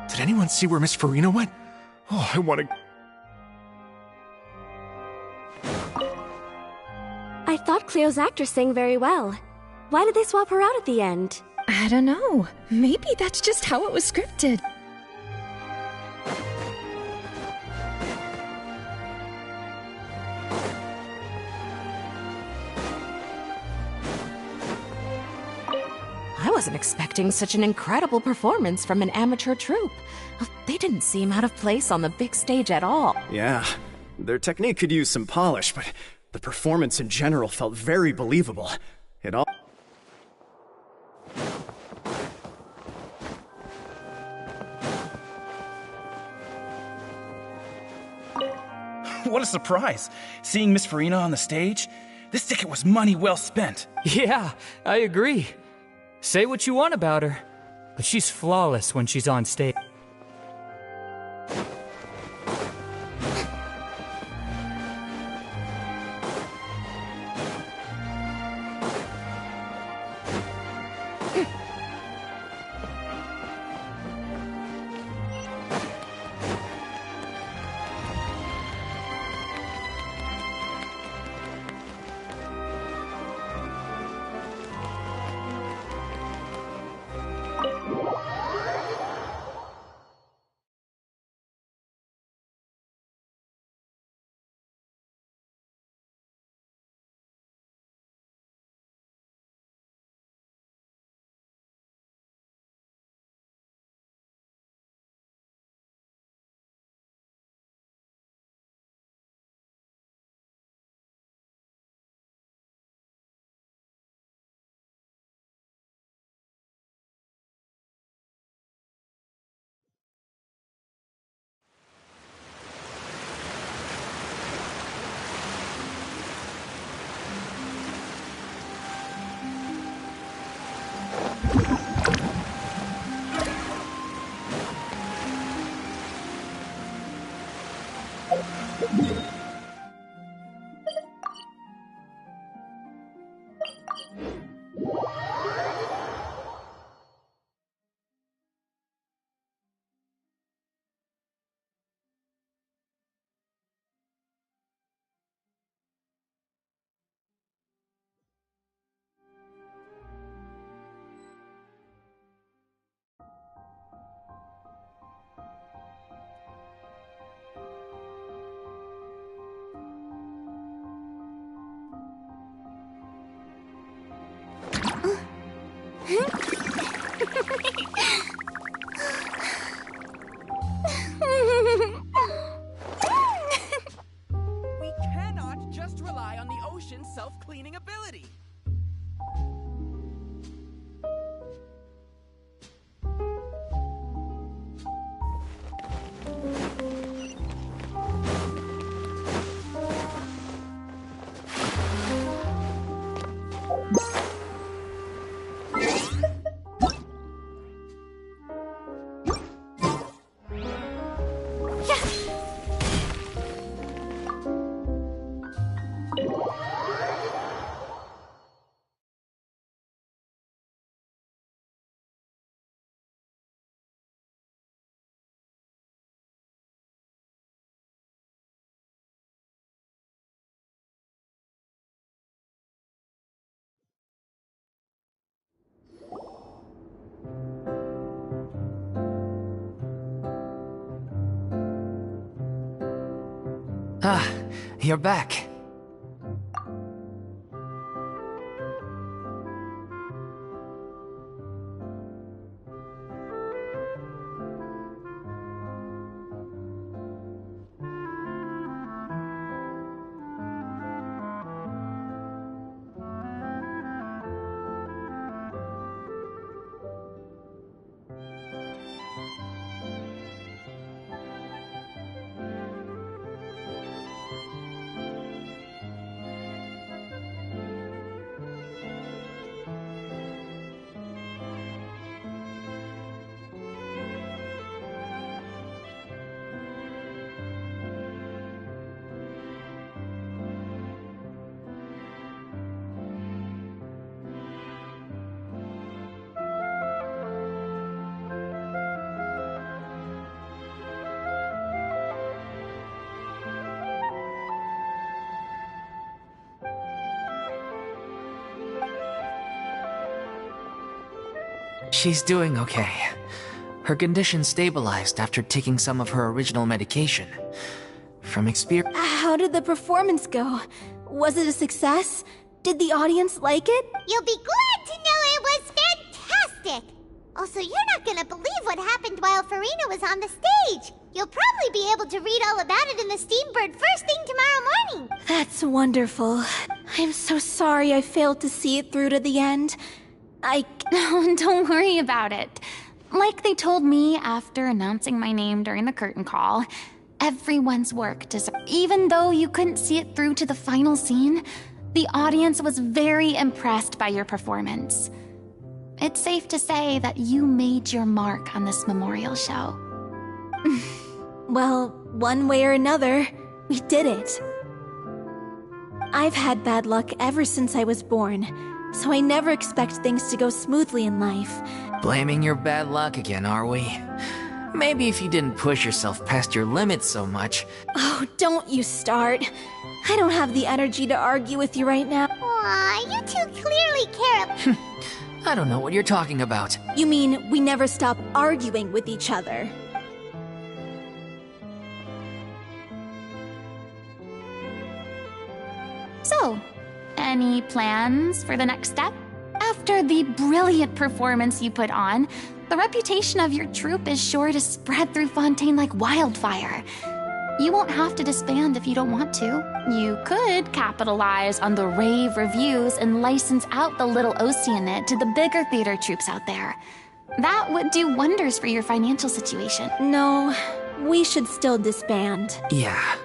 Did anyone see where Miss Furina went? Oh, I want to... thought Cleo's actress sang very well. Why did they swap her out at the end? I don't know. Maybe that's just how it was scripted. I wasn't expecting such an incredible performance from an amateur troupe. They didn't seem out of place on the big stage at all. Yeah, their technique could use some polish, but the performance in general felt very believable. It all... What a surprise! Seeing Miss Furina on the stage? This ticket was money well spent. Yeah, I agree. Say what you want about her, but she's flawless when she's on stage. We cannot just rely on the ocean's self-cleaning ability. Ah, you're back. She's doing okay. Her condition stabilized after taking some of her original medication. From experience... How did the performance go? Was it a success? Did the audience like it? You'll be glad to know it was fantastic! Also, you're not gonna believe what happened while Furina was on the stage. You'll probably be able to read all about it in the Steambird first thing tomorrow morning. That's wonderful. I'm so sorry I failed to see it through to the end. No, don't worry about it. Like they told me after announcing my name during the curtain call, everyone's work deserves... Even though you couldn't see it through to the final scene, the audience was very impressed by your performance. It's safe to say that you made your mark on this memorial show. Well, one way or another, we did it. I've had bad luck ever since I was born, so I never expect things to go smoothly in life. Blaming your bad luck again, are we? Maybe if you didn't push yourself past your limits so much... Oh, don't you start. I don't have the energy to argue with you right now. Aw, you two clearly care... I don't know what you're talking about. You mean we never stop arguing with each other? So, any plans for the next step? After the brilliant performance you put on, the reputation of your troupe is sure to spread through Fontaine like wildfire. You won't have to disband if you don't want to. You could capitalize on the rave reviews and license out the Little Oceanid to the bigger theater troupes out there. That would do wonders for your financial situation. No, we should still disband. Yeah,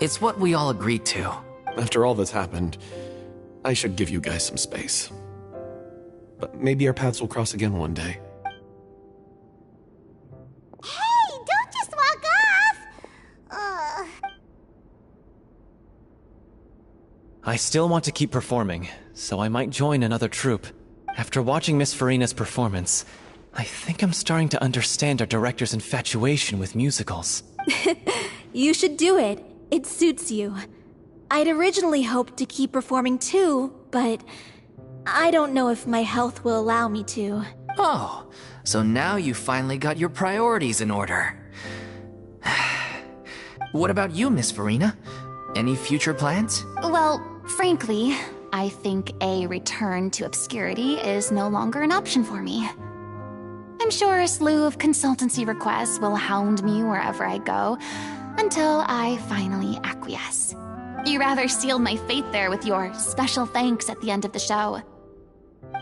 it's what we all agreed to. After all that's happened, I should give you guys some space. But maybe our paths will cross again one day. Hey, don't just walk off! I still want to keep performing, so I might join another troupe. After watching Miss Furina's performance, I think I'm starting to understand our director's infatuation with musicals. You should do it. It suits you. I'd originally hoped to keep performing too, but I don't know if my health will allow me to. Oh, so now you finally got your priorities in order. What about you, Miss Furina? Any future plans? Well, frankly, I think a return to obscurity is no longer an option for me. I'm sure a slew of consultancy requests will hound me wherever I go, until I finally acquiesce. You rather sealed my fate there with your special thanks at the end of the show.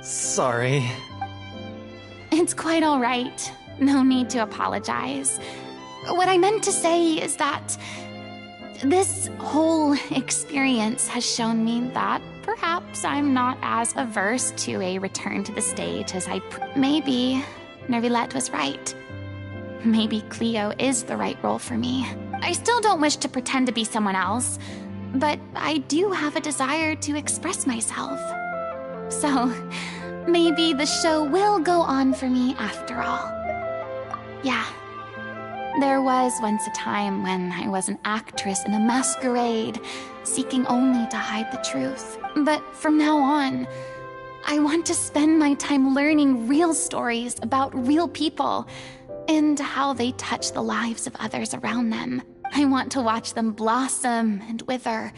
Sorry. It's quite all right. No need to apologize. What I meant to say is that this whole experience has shown me that perhaps I'm not as averse to a return to the stage as maybe Nervillette was right. Maybe Cleo is the right role for me. I still don't wish to pretend to be someone else, but I do have a desire to express myself. So, maybe the show will go on for me after all. Yeah. There was once a time when I was an actress in a masquerade, seeking only to hide the truth. But from now on, I want to spend my time learning real stories about real people and how they touch the lives of others around them. I want to watch them blossom and wither,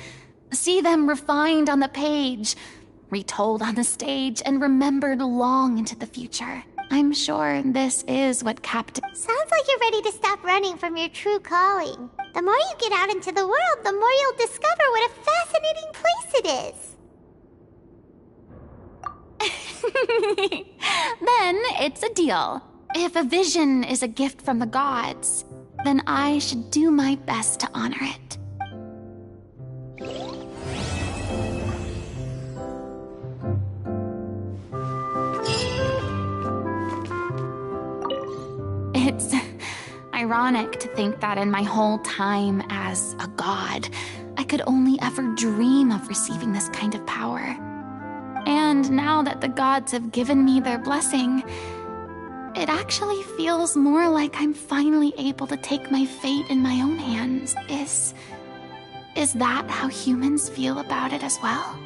see them refined on the page, retold on the stage, and remembered long into the future. I'm sure this is what Sounds like you're ready to stop running from your true calling. The more you get out into the world, the more you'll discover what a fascinating place it is. Then it's a deal. If a vision is a gift from the gods, then I should do my best to honor it. It's ironic to think that in my whole time as a god, I could only ever dream of receiving this kind of power. And now that the gods have given me their blessing, it actually feels more like I'm finally able to take my fate in my own hands. Is that how humans feel about it as well?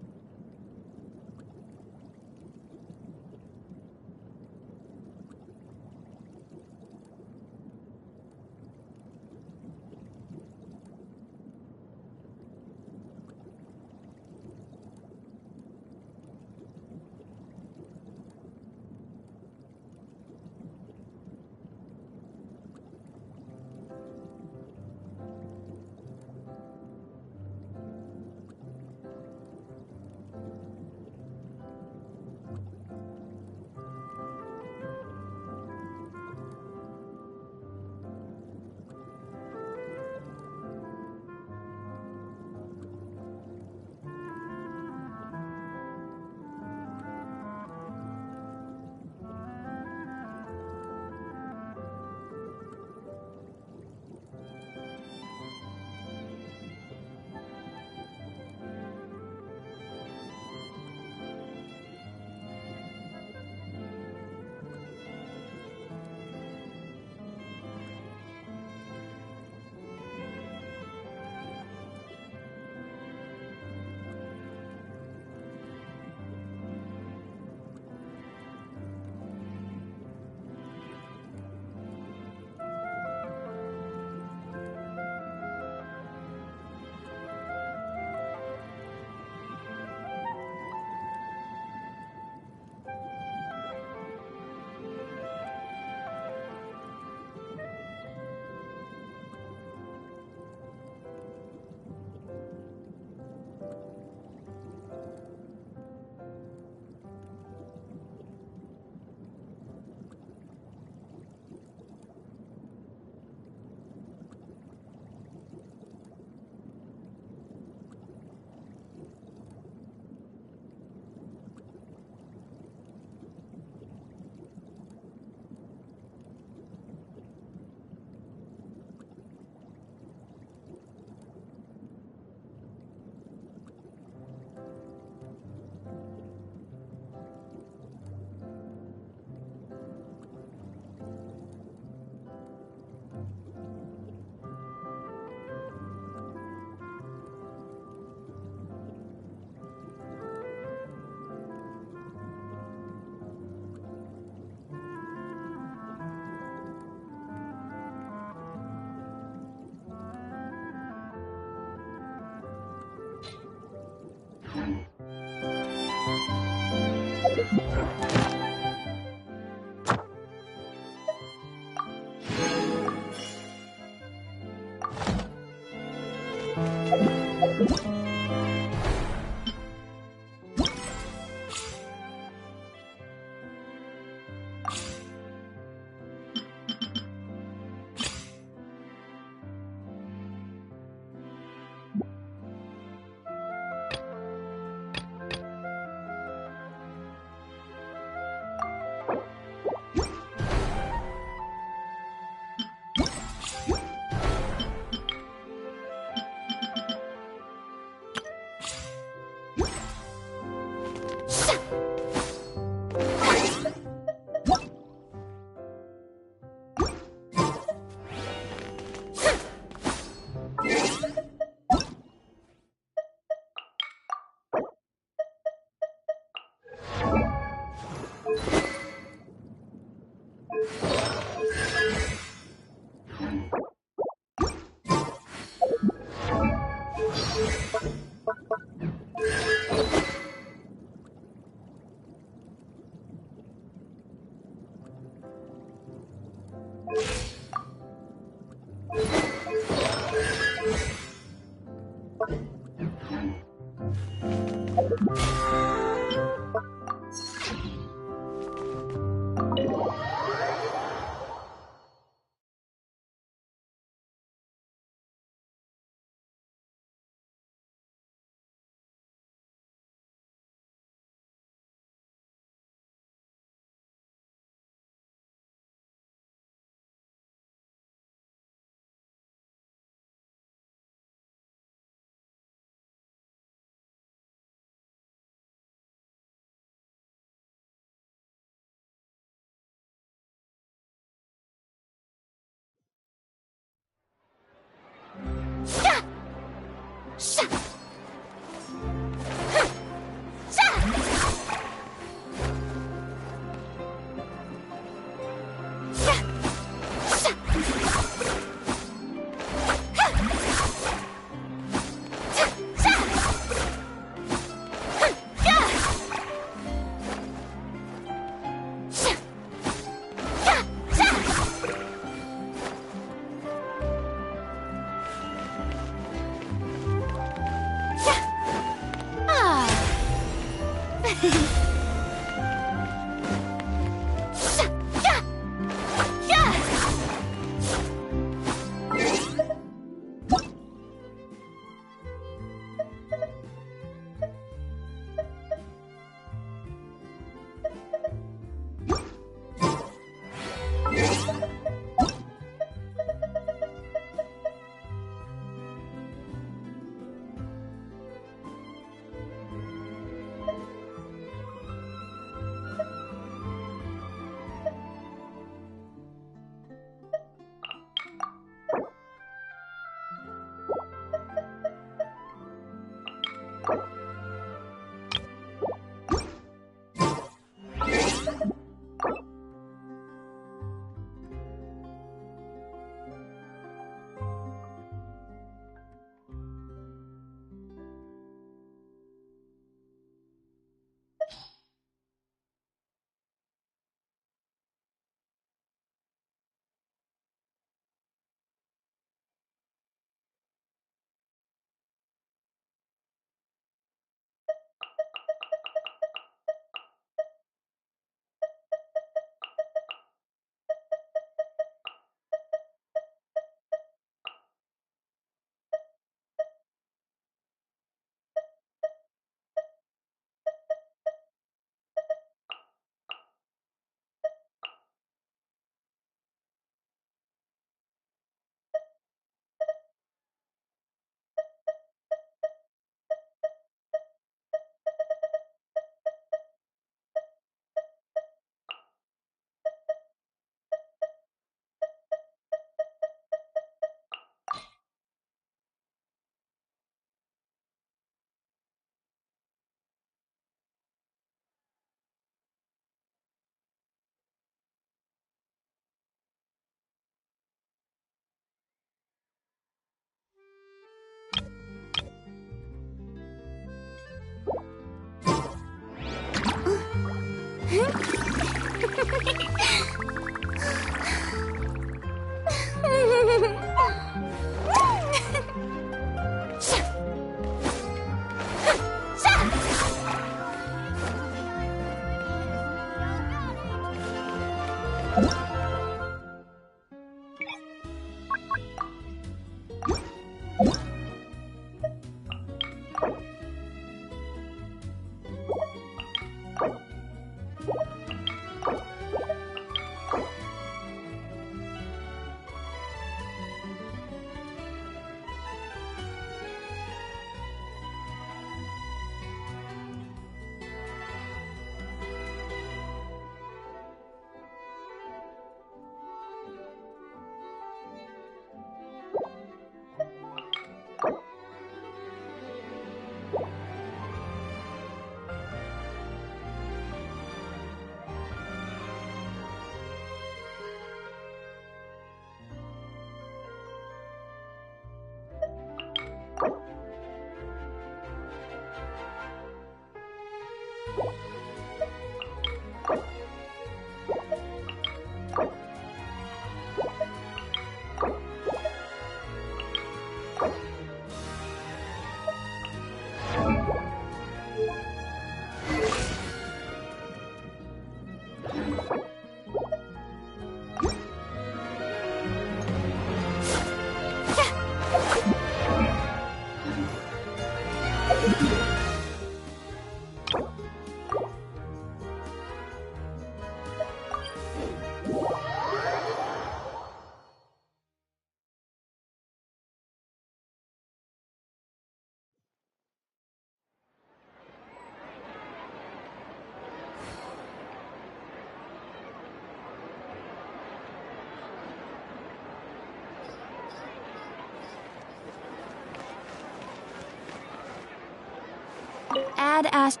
Ad Ast.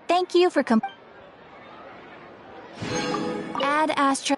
Thank you for Ad Astra.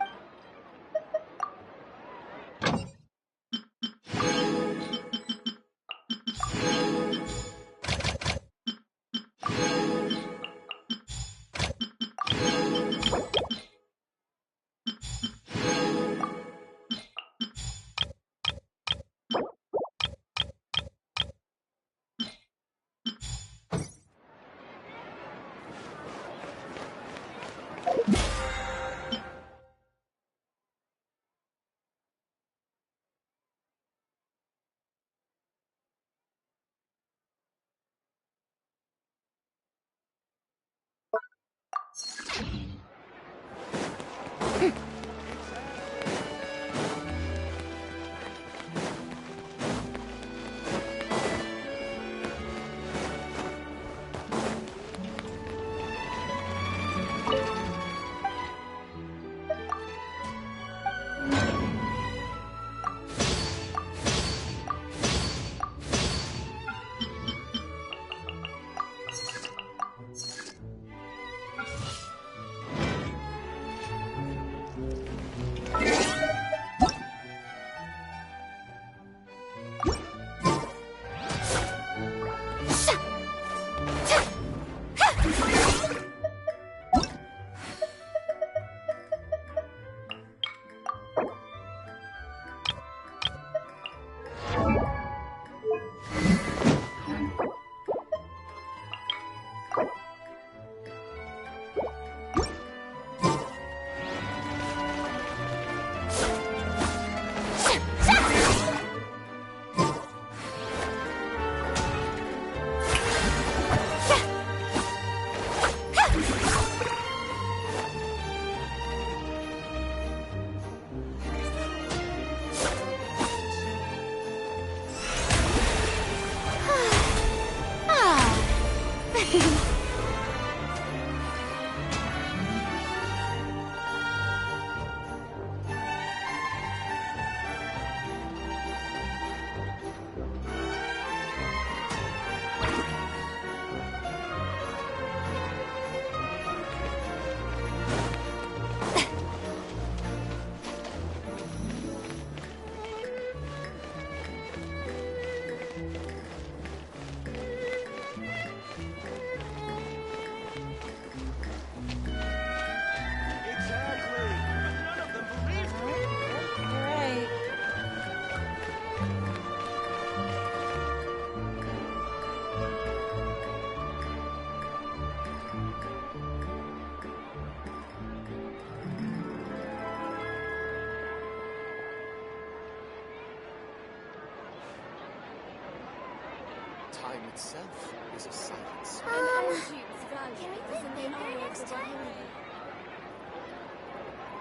itself is a silence. Can we play bigger next time?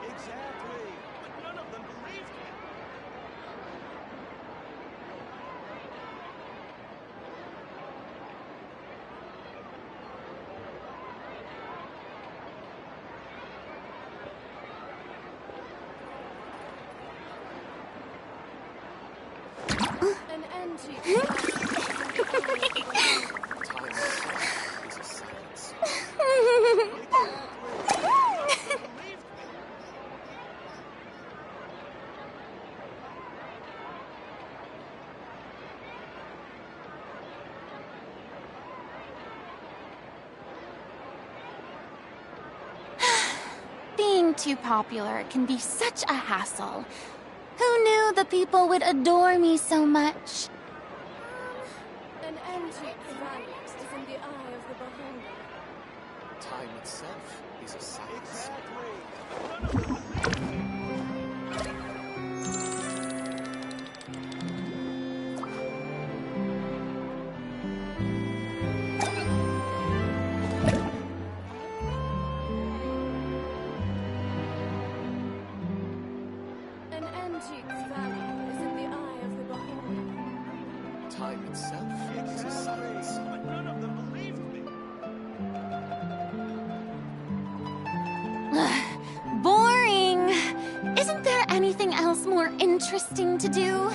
Exactly. But none of them believed me. An end to Being too popular can be such a hassle. Who knew the people would adore me so much? An antique's value is in the eye of the beholder. Time itself is a silence. An antique's value is in the eye of the beholder. Time itself is a silence. But none of them believed me. Boring! Isn't there anything else more interesting to do?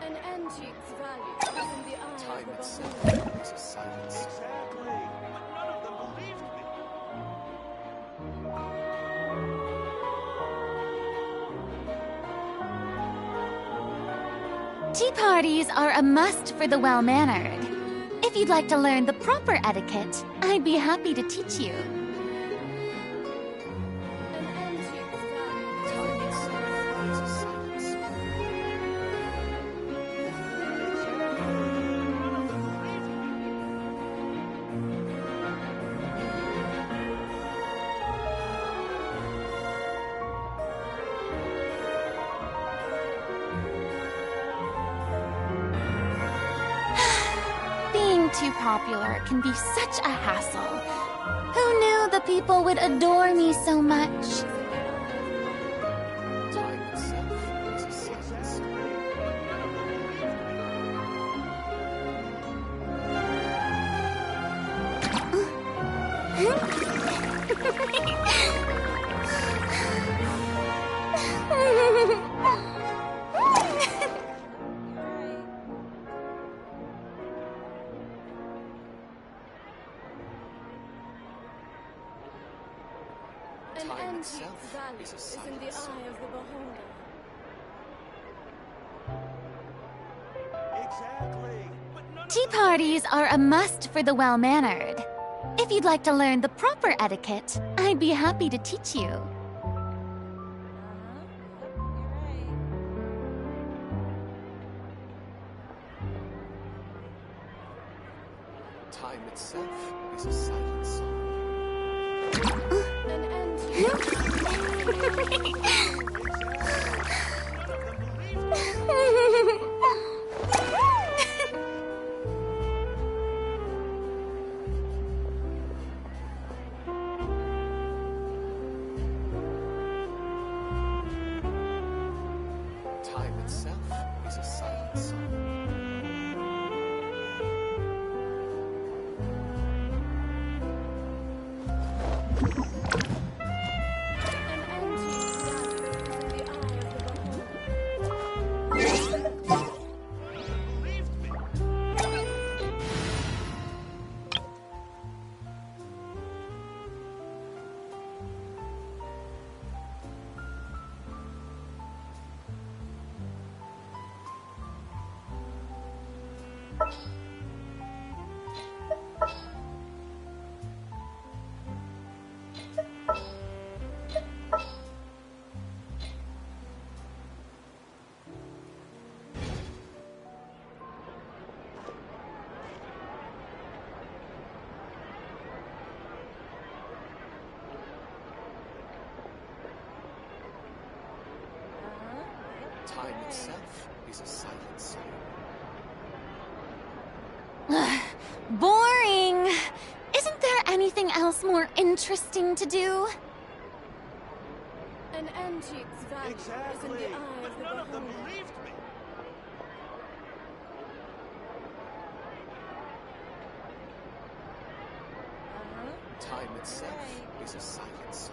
An antique's value is in the eye Time of the itself beholder. is a silence. Exactly. But none of them believed me. Tea parties are a must for the well-mannered. If you'd like to learn the proper etiquette, I'd be happy to teach you. An antique's value is Time itself is a silence. Being too popular can be such a hassle. Who knew the people would adore me so much? Time itself is a silence. An Time antique's itself value is a is in the silence. eye of the beholder. Exactly. But none of Tea parties are a must for the well-mannered. If you'd like to learn the proper etiquette, I'd be happy to teach you. Time itself is a silence. An antique's Time itself is a silence. An antique's value is in the eye of the beholder. believed me. Time itself is a silent song. Boring. Isn't there anything else more interesting to do? An antique's value is in the eye of the beholder. Time itself is a silent song.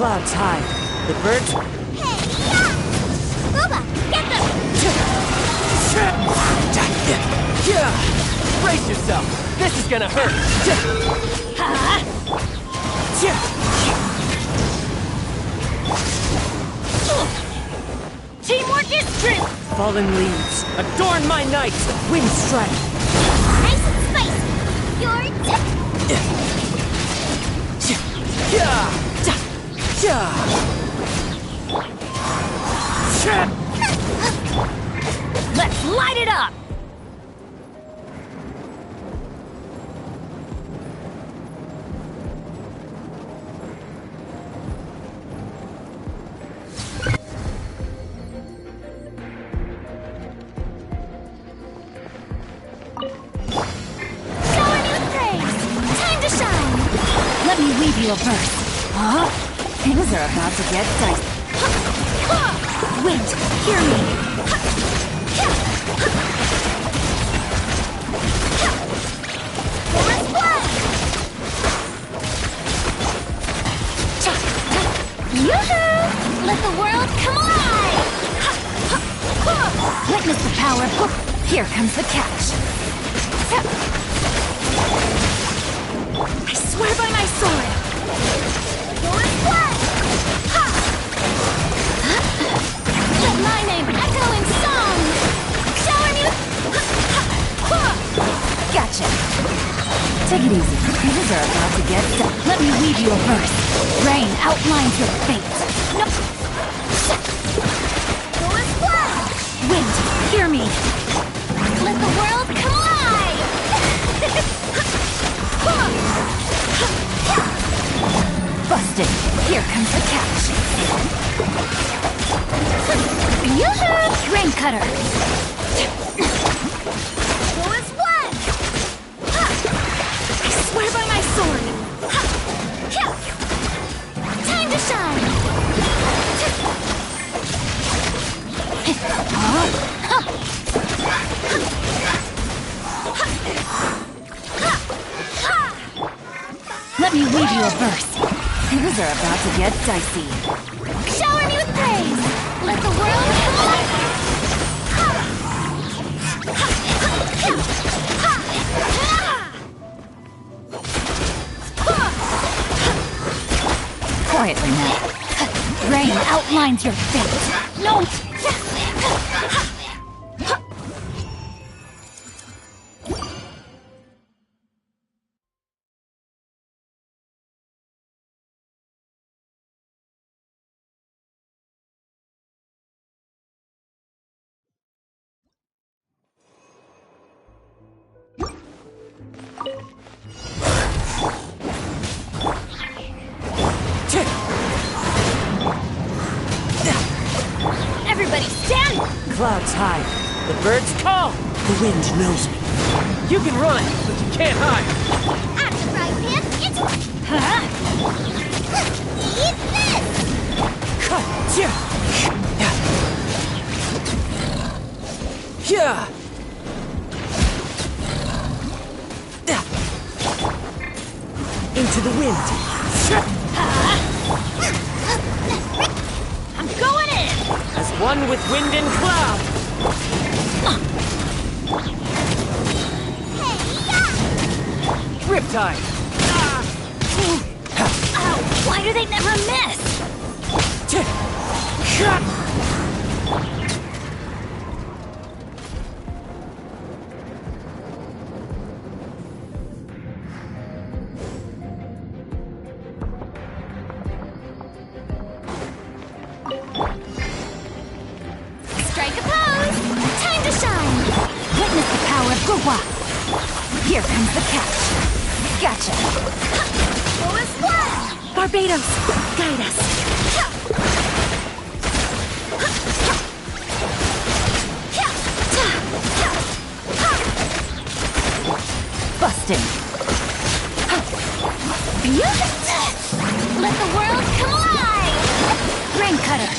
Clouds high. The birds... Hey, stop! Booba, get them! Brace yourself! This is gonna hurt! Teamwork is true! Fallen leaves. Adorn my night! Wind strike! Nice and spicy! You're Let's light it up! Weave you a verse. Huh? Things are about to get dicey. Wind, hear me. Yoo-hoo! Let the world come alive! Witness the power. Here comes the catch. I swear by my sword! Let my name echo in song! Shower me! get done. Let me weave you a verse. Rain outlines your fate. No. Wind, hear me. Let the world collide! Busted. Here comes the catch. Yoo-hoo! Rain cutter. I swear by my sword! Time to shine! Let me weave you a verse. Things are about to get dicey. Shower me with praise! Let the world collide! Quietly now. Rain outlines your fate. No! Everybody stand! Clouds high. The birds call. The wind knows me. You can run, but you can't hide. At the right hand, it's... Huh? Eat this! Yeah. Into the wind. I'm going in! As one with wind and cloud. Riptide. Ow! Why do they never miss? Strike a pose! Time to shine! Witness the power of Gurwa. Here comes the catch. Gotcha. Barbados, guide us. Busted. Let the world collide! Rain cutter.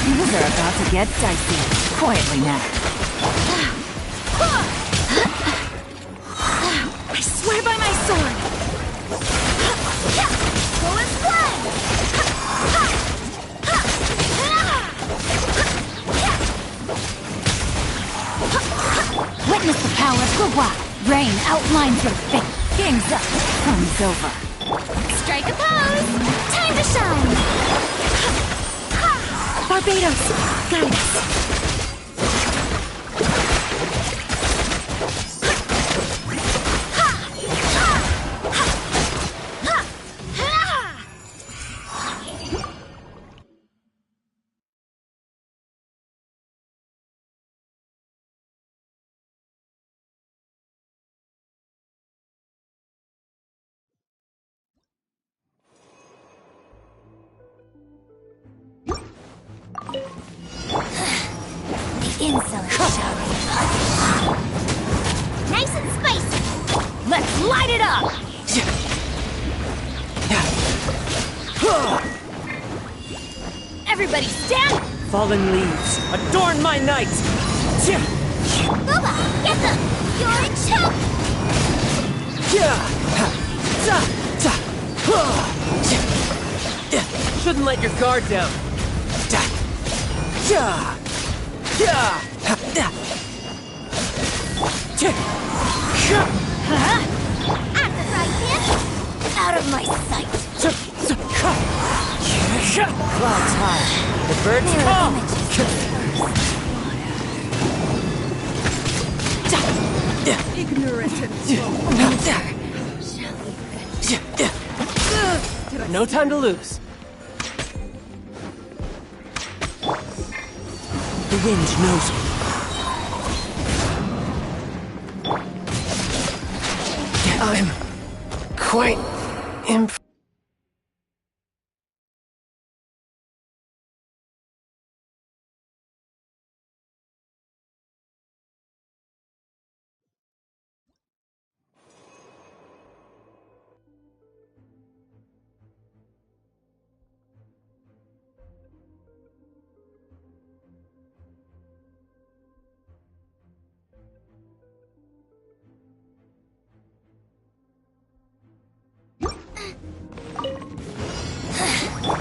Things are about to get dicey. Quietly now. I swear by my sword! Go as one! Witness the power of Gurwa. Rain outlines your fate. Game's up. Fun's over. Strike a pose! Time to shine! Barbados, guide us. Insolent shouting. Nice and spicy! Let's light it up! Everybody stand! Fallen leaves, adorn my night! Booba, get them! You're a chump! Shouldn't let your guard down. At the right hand! Out of my sight! Clouds high. The birds call. Ignorant and No time to lose. The wind knows me. I'm quite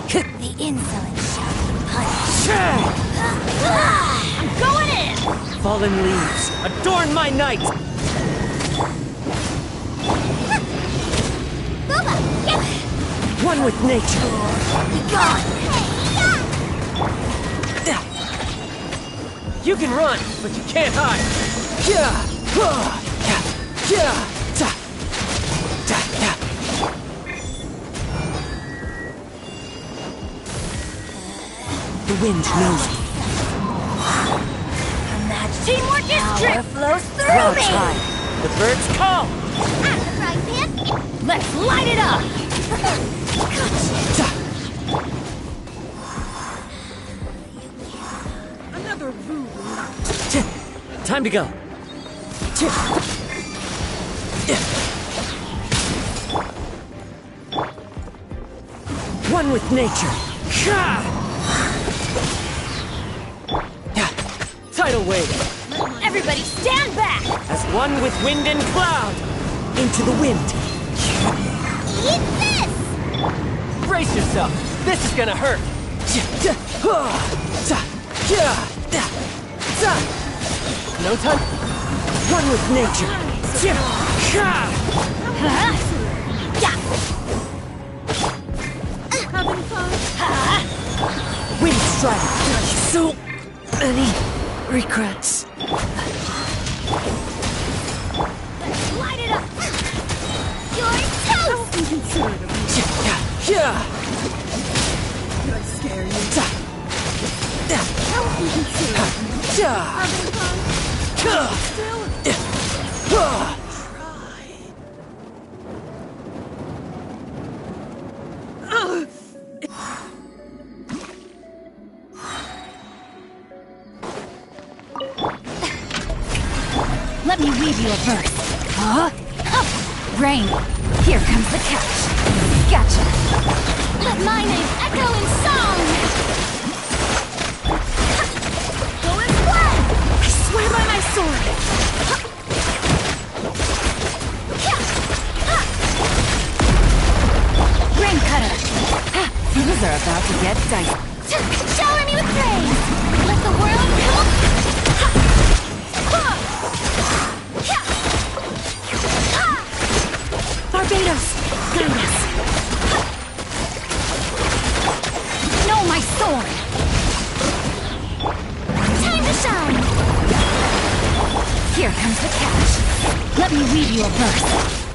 The insolent shouting punch. I'm going in! fallen leaves. Adorn my night! One with nature. Be gone! You can run, but you can't hide. The wind knows me. Teamwork is power flows through Clouds me! high. The birds call! At the frying pan. Let's light it up! Another rude time to go. One with nature. Tidal wave. Everybody stand back! As one with wind and cloud. Into the wind. Eat this! Brace yourself. This is gonna hurt. No time. One with nature. Having fun? Wind strike. So many regrets. Light it up! You're toast! Could I scare you? Having fun? Let me weave you a verse. Huh? Rain, here comes the catch. Gotcha. Let my name echo in song! Go and play! I swear by my sword! Rain cutter! Things are about to get dicey. Shower me with praise! Let the world know! Barbados! Guide us! Know my sword! Time to shine! Here comes the catch. Let me weave you a verse.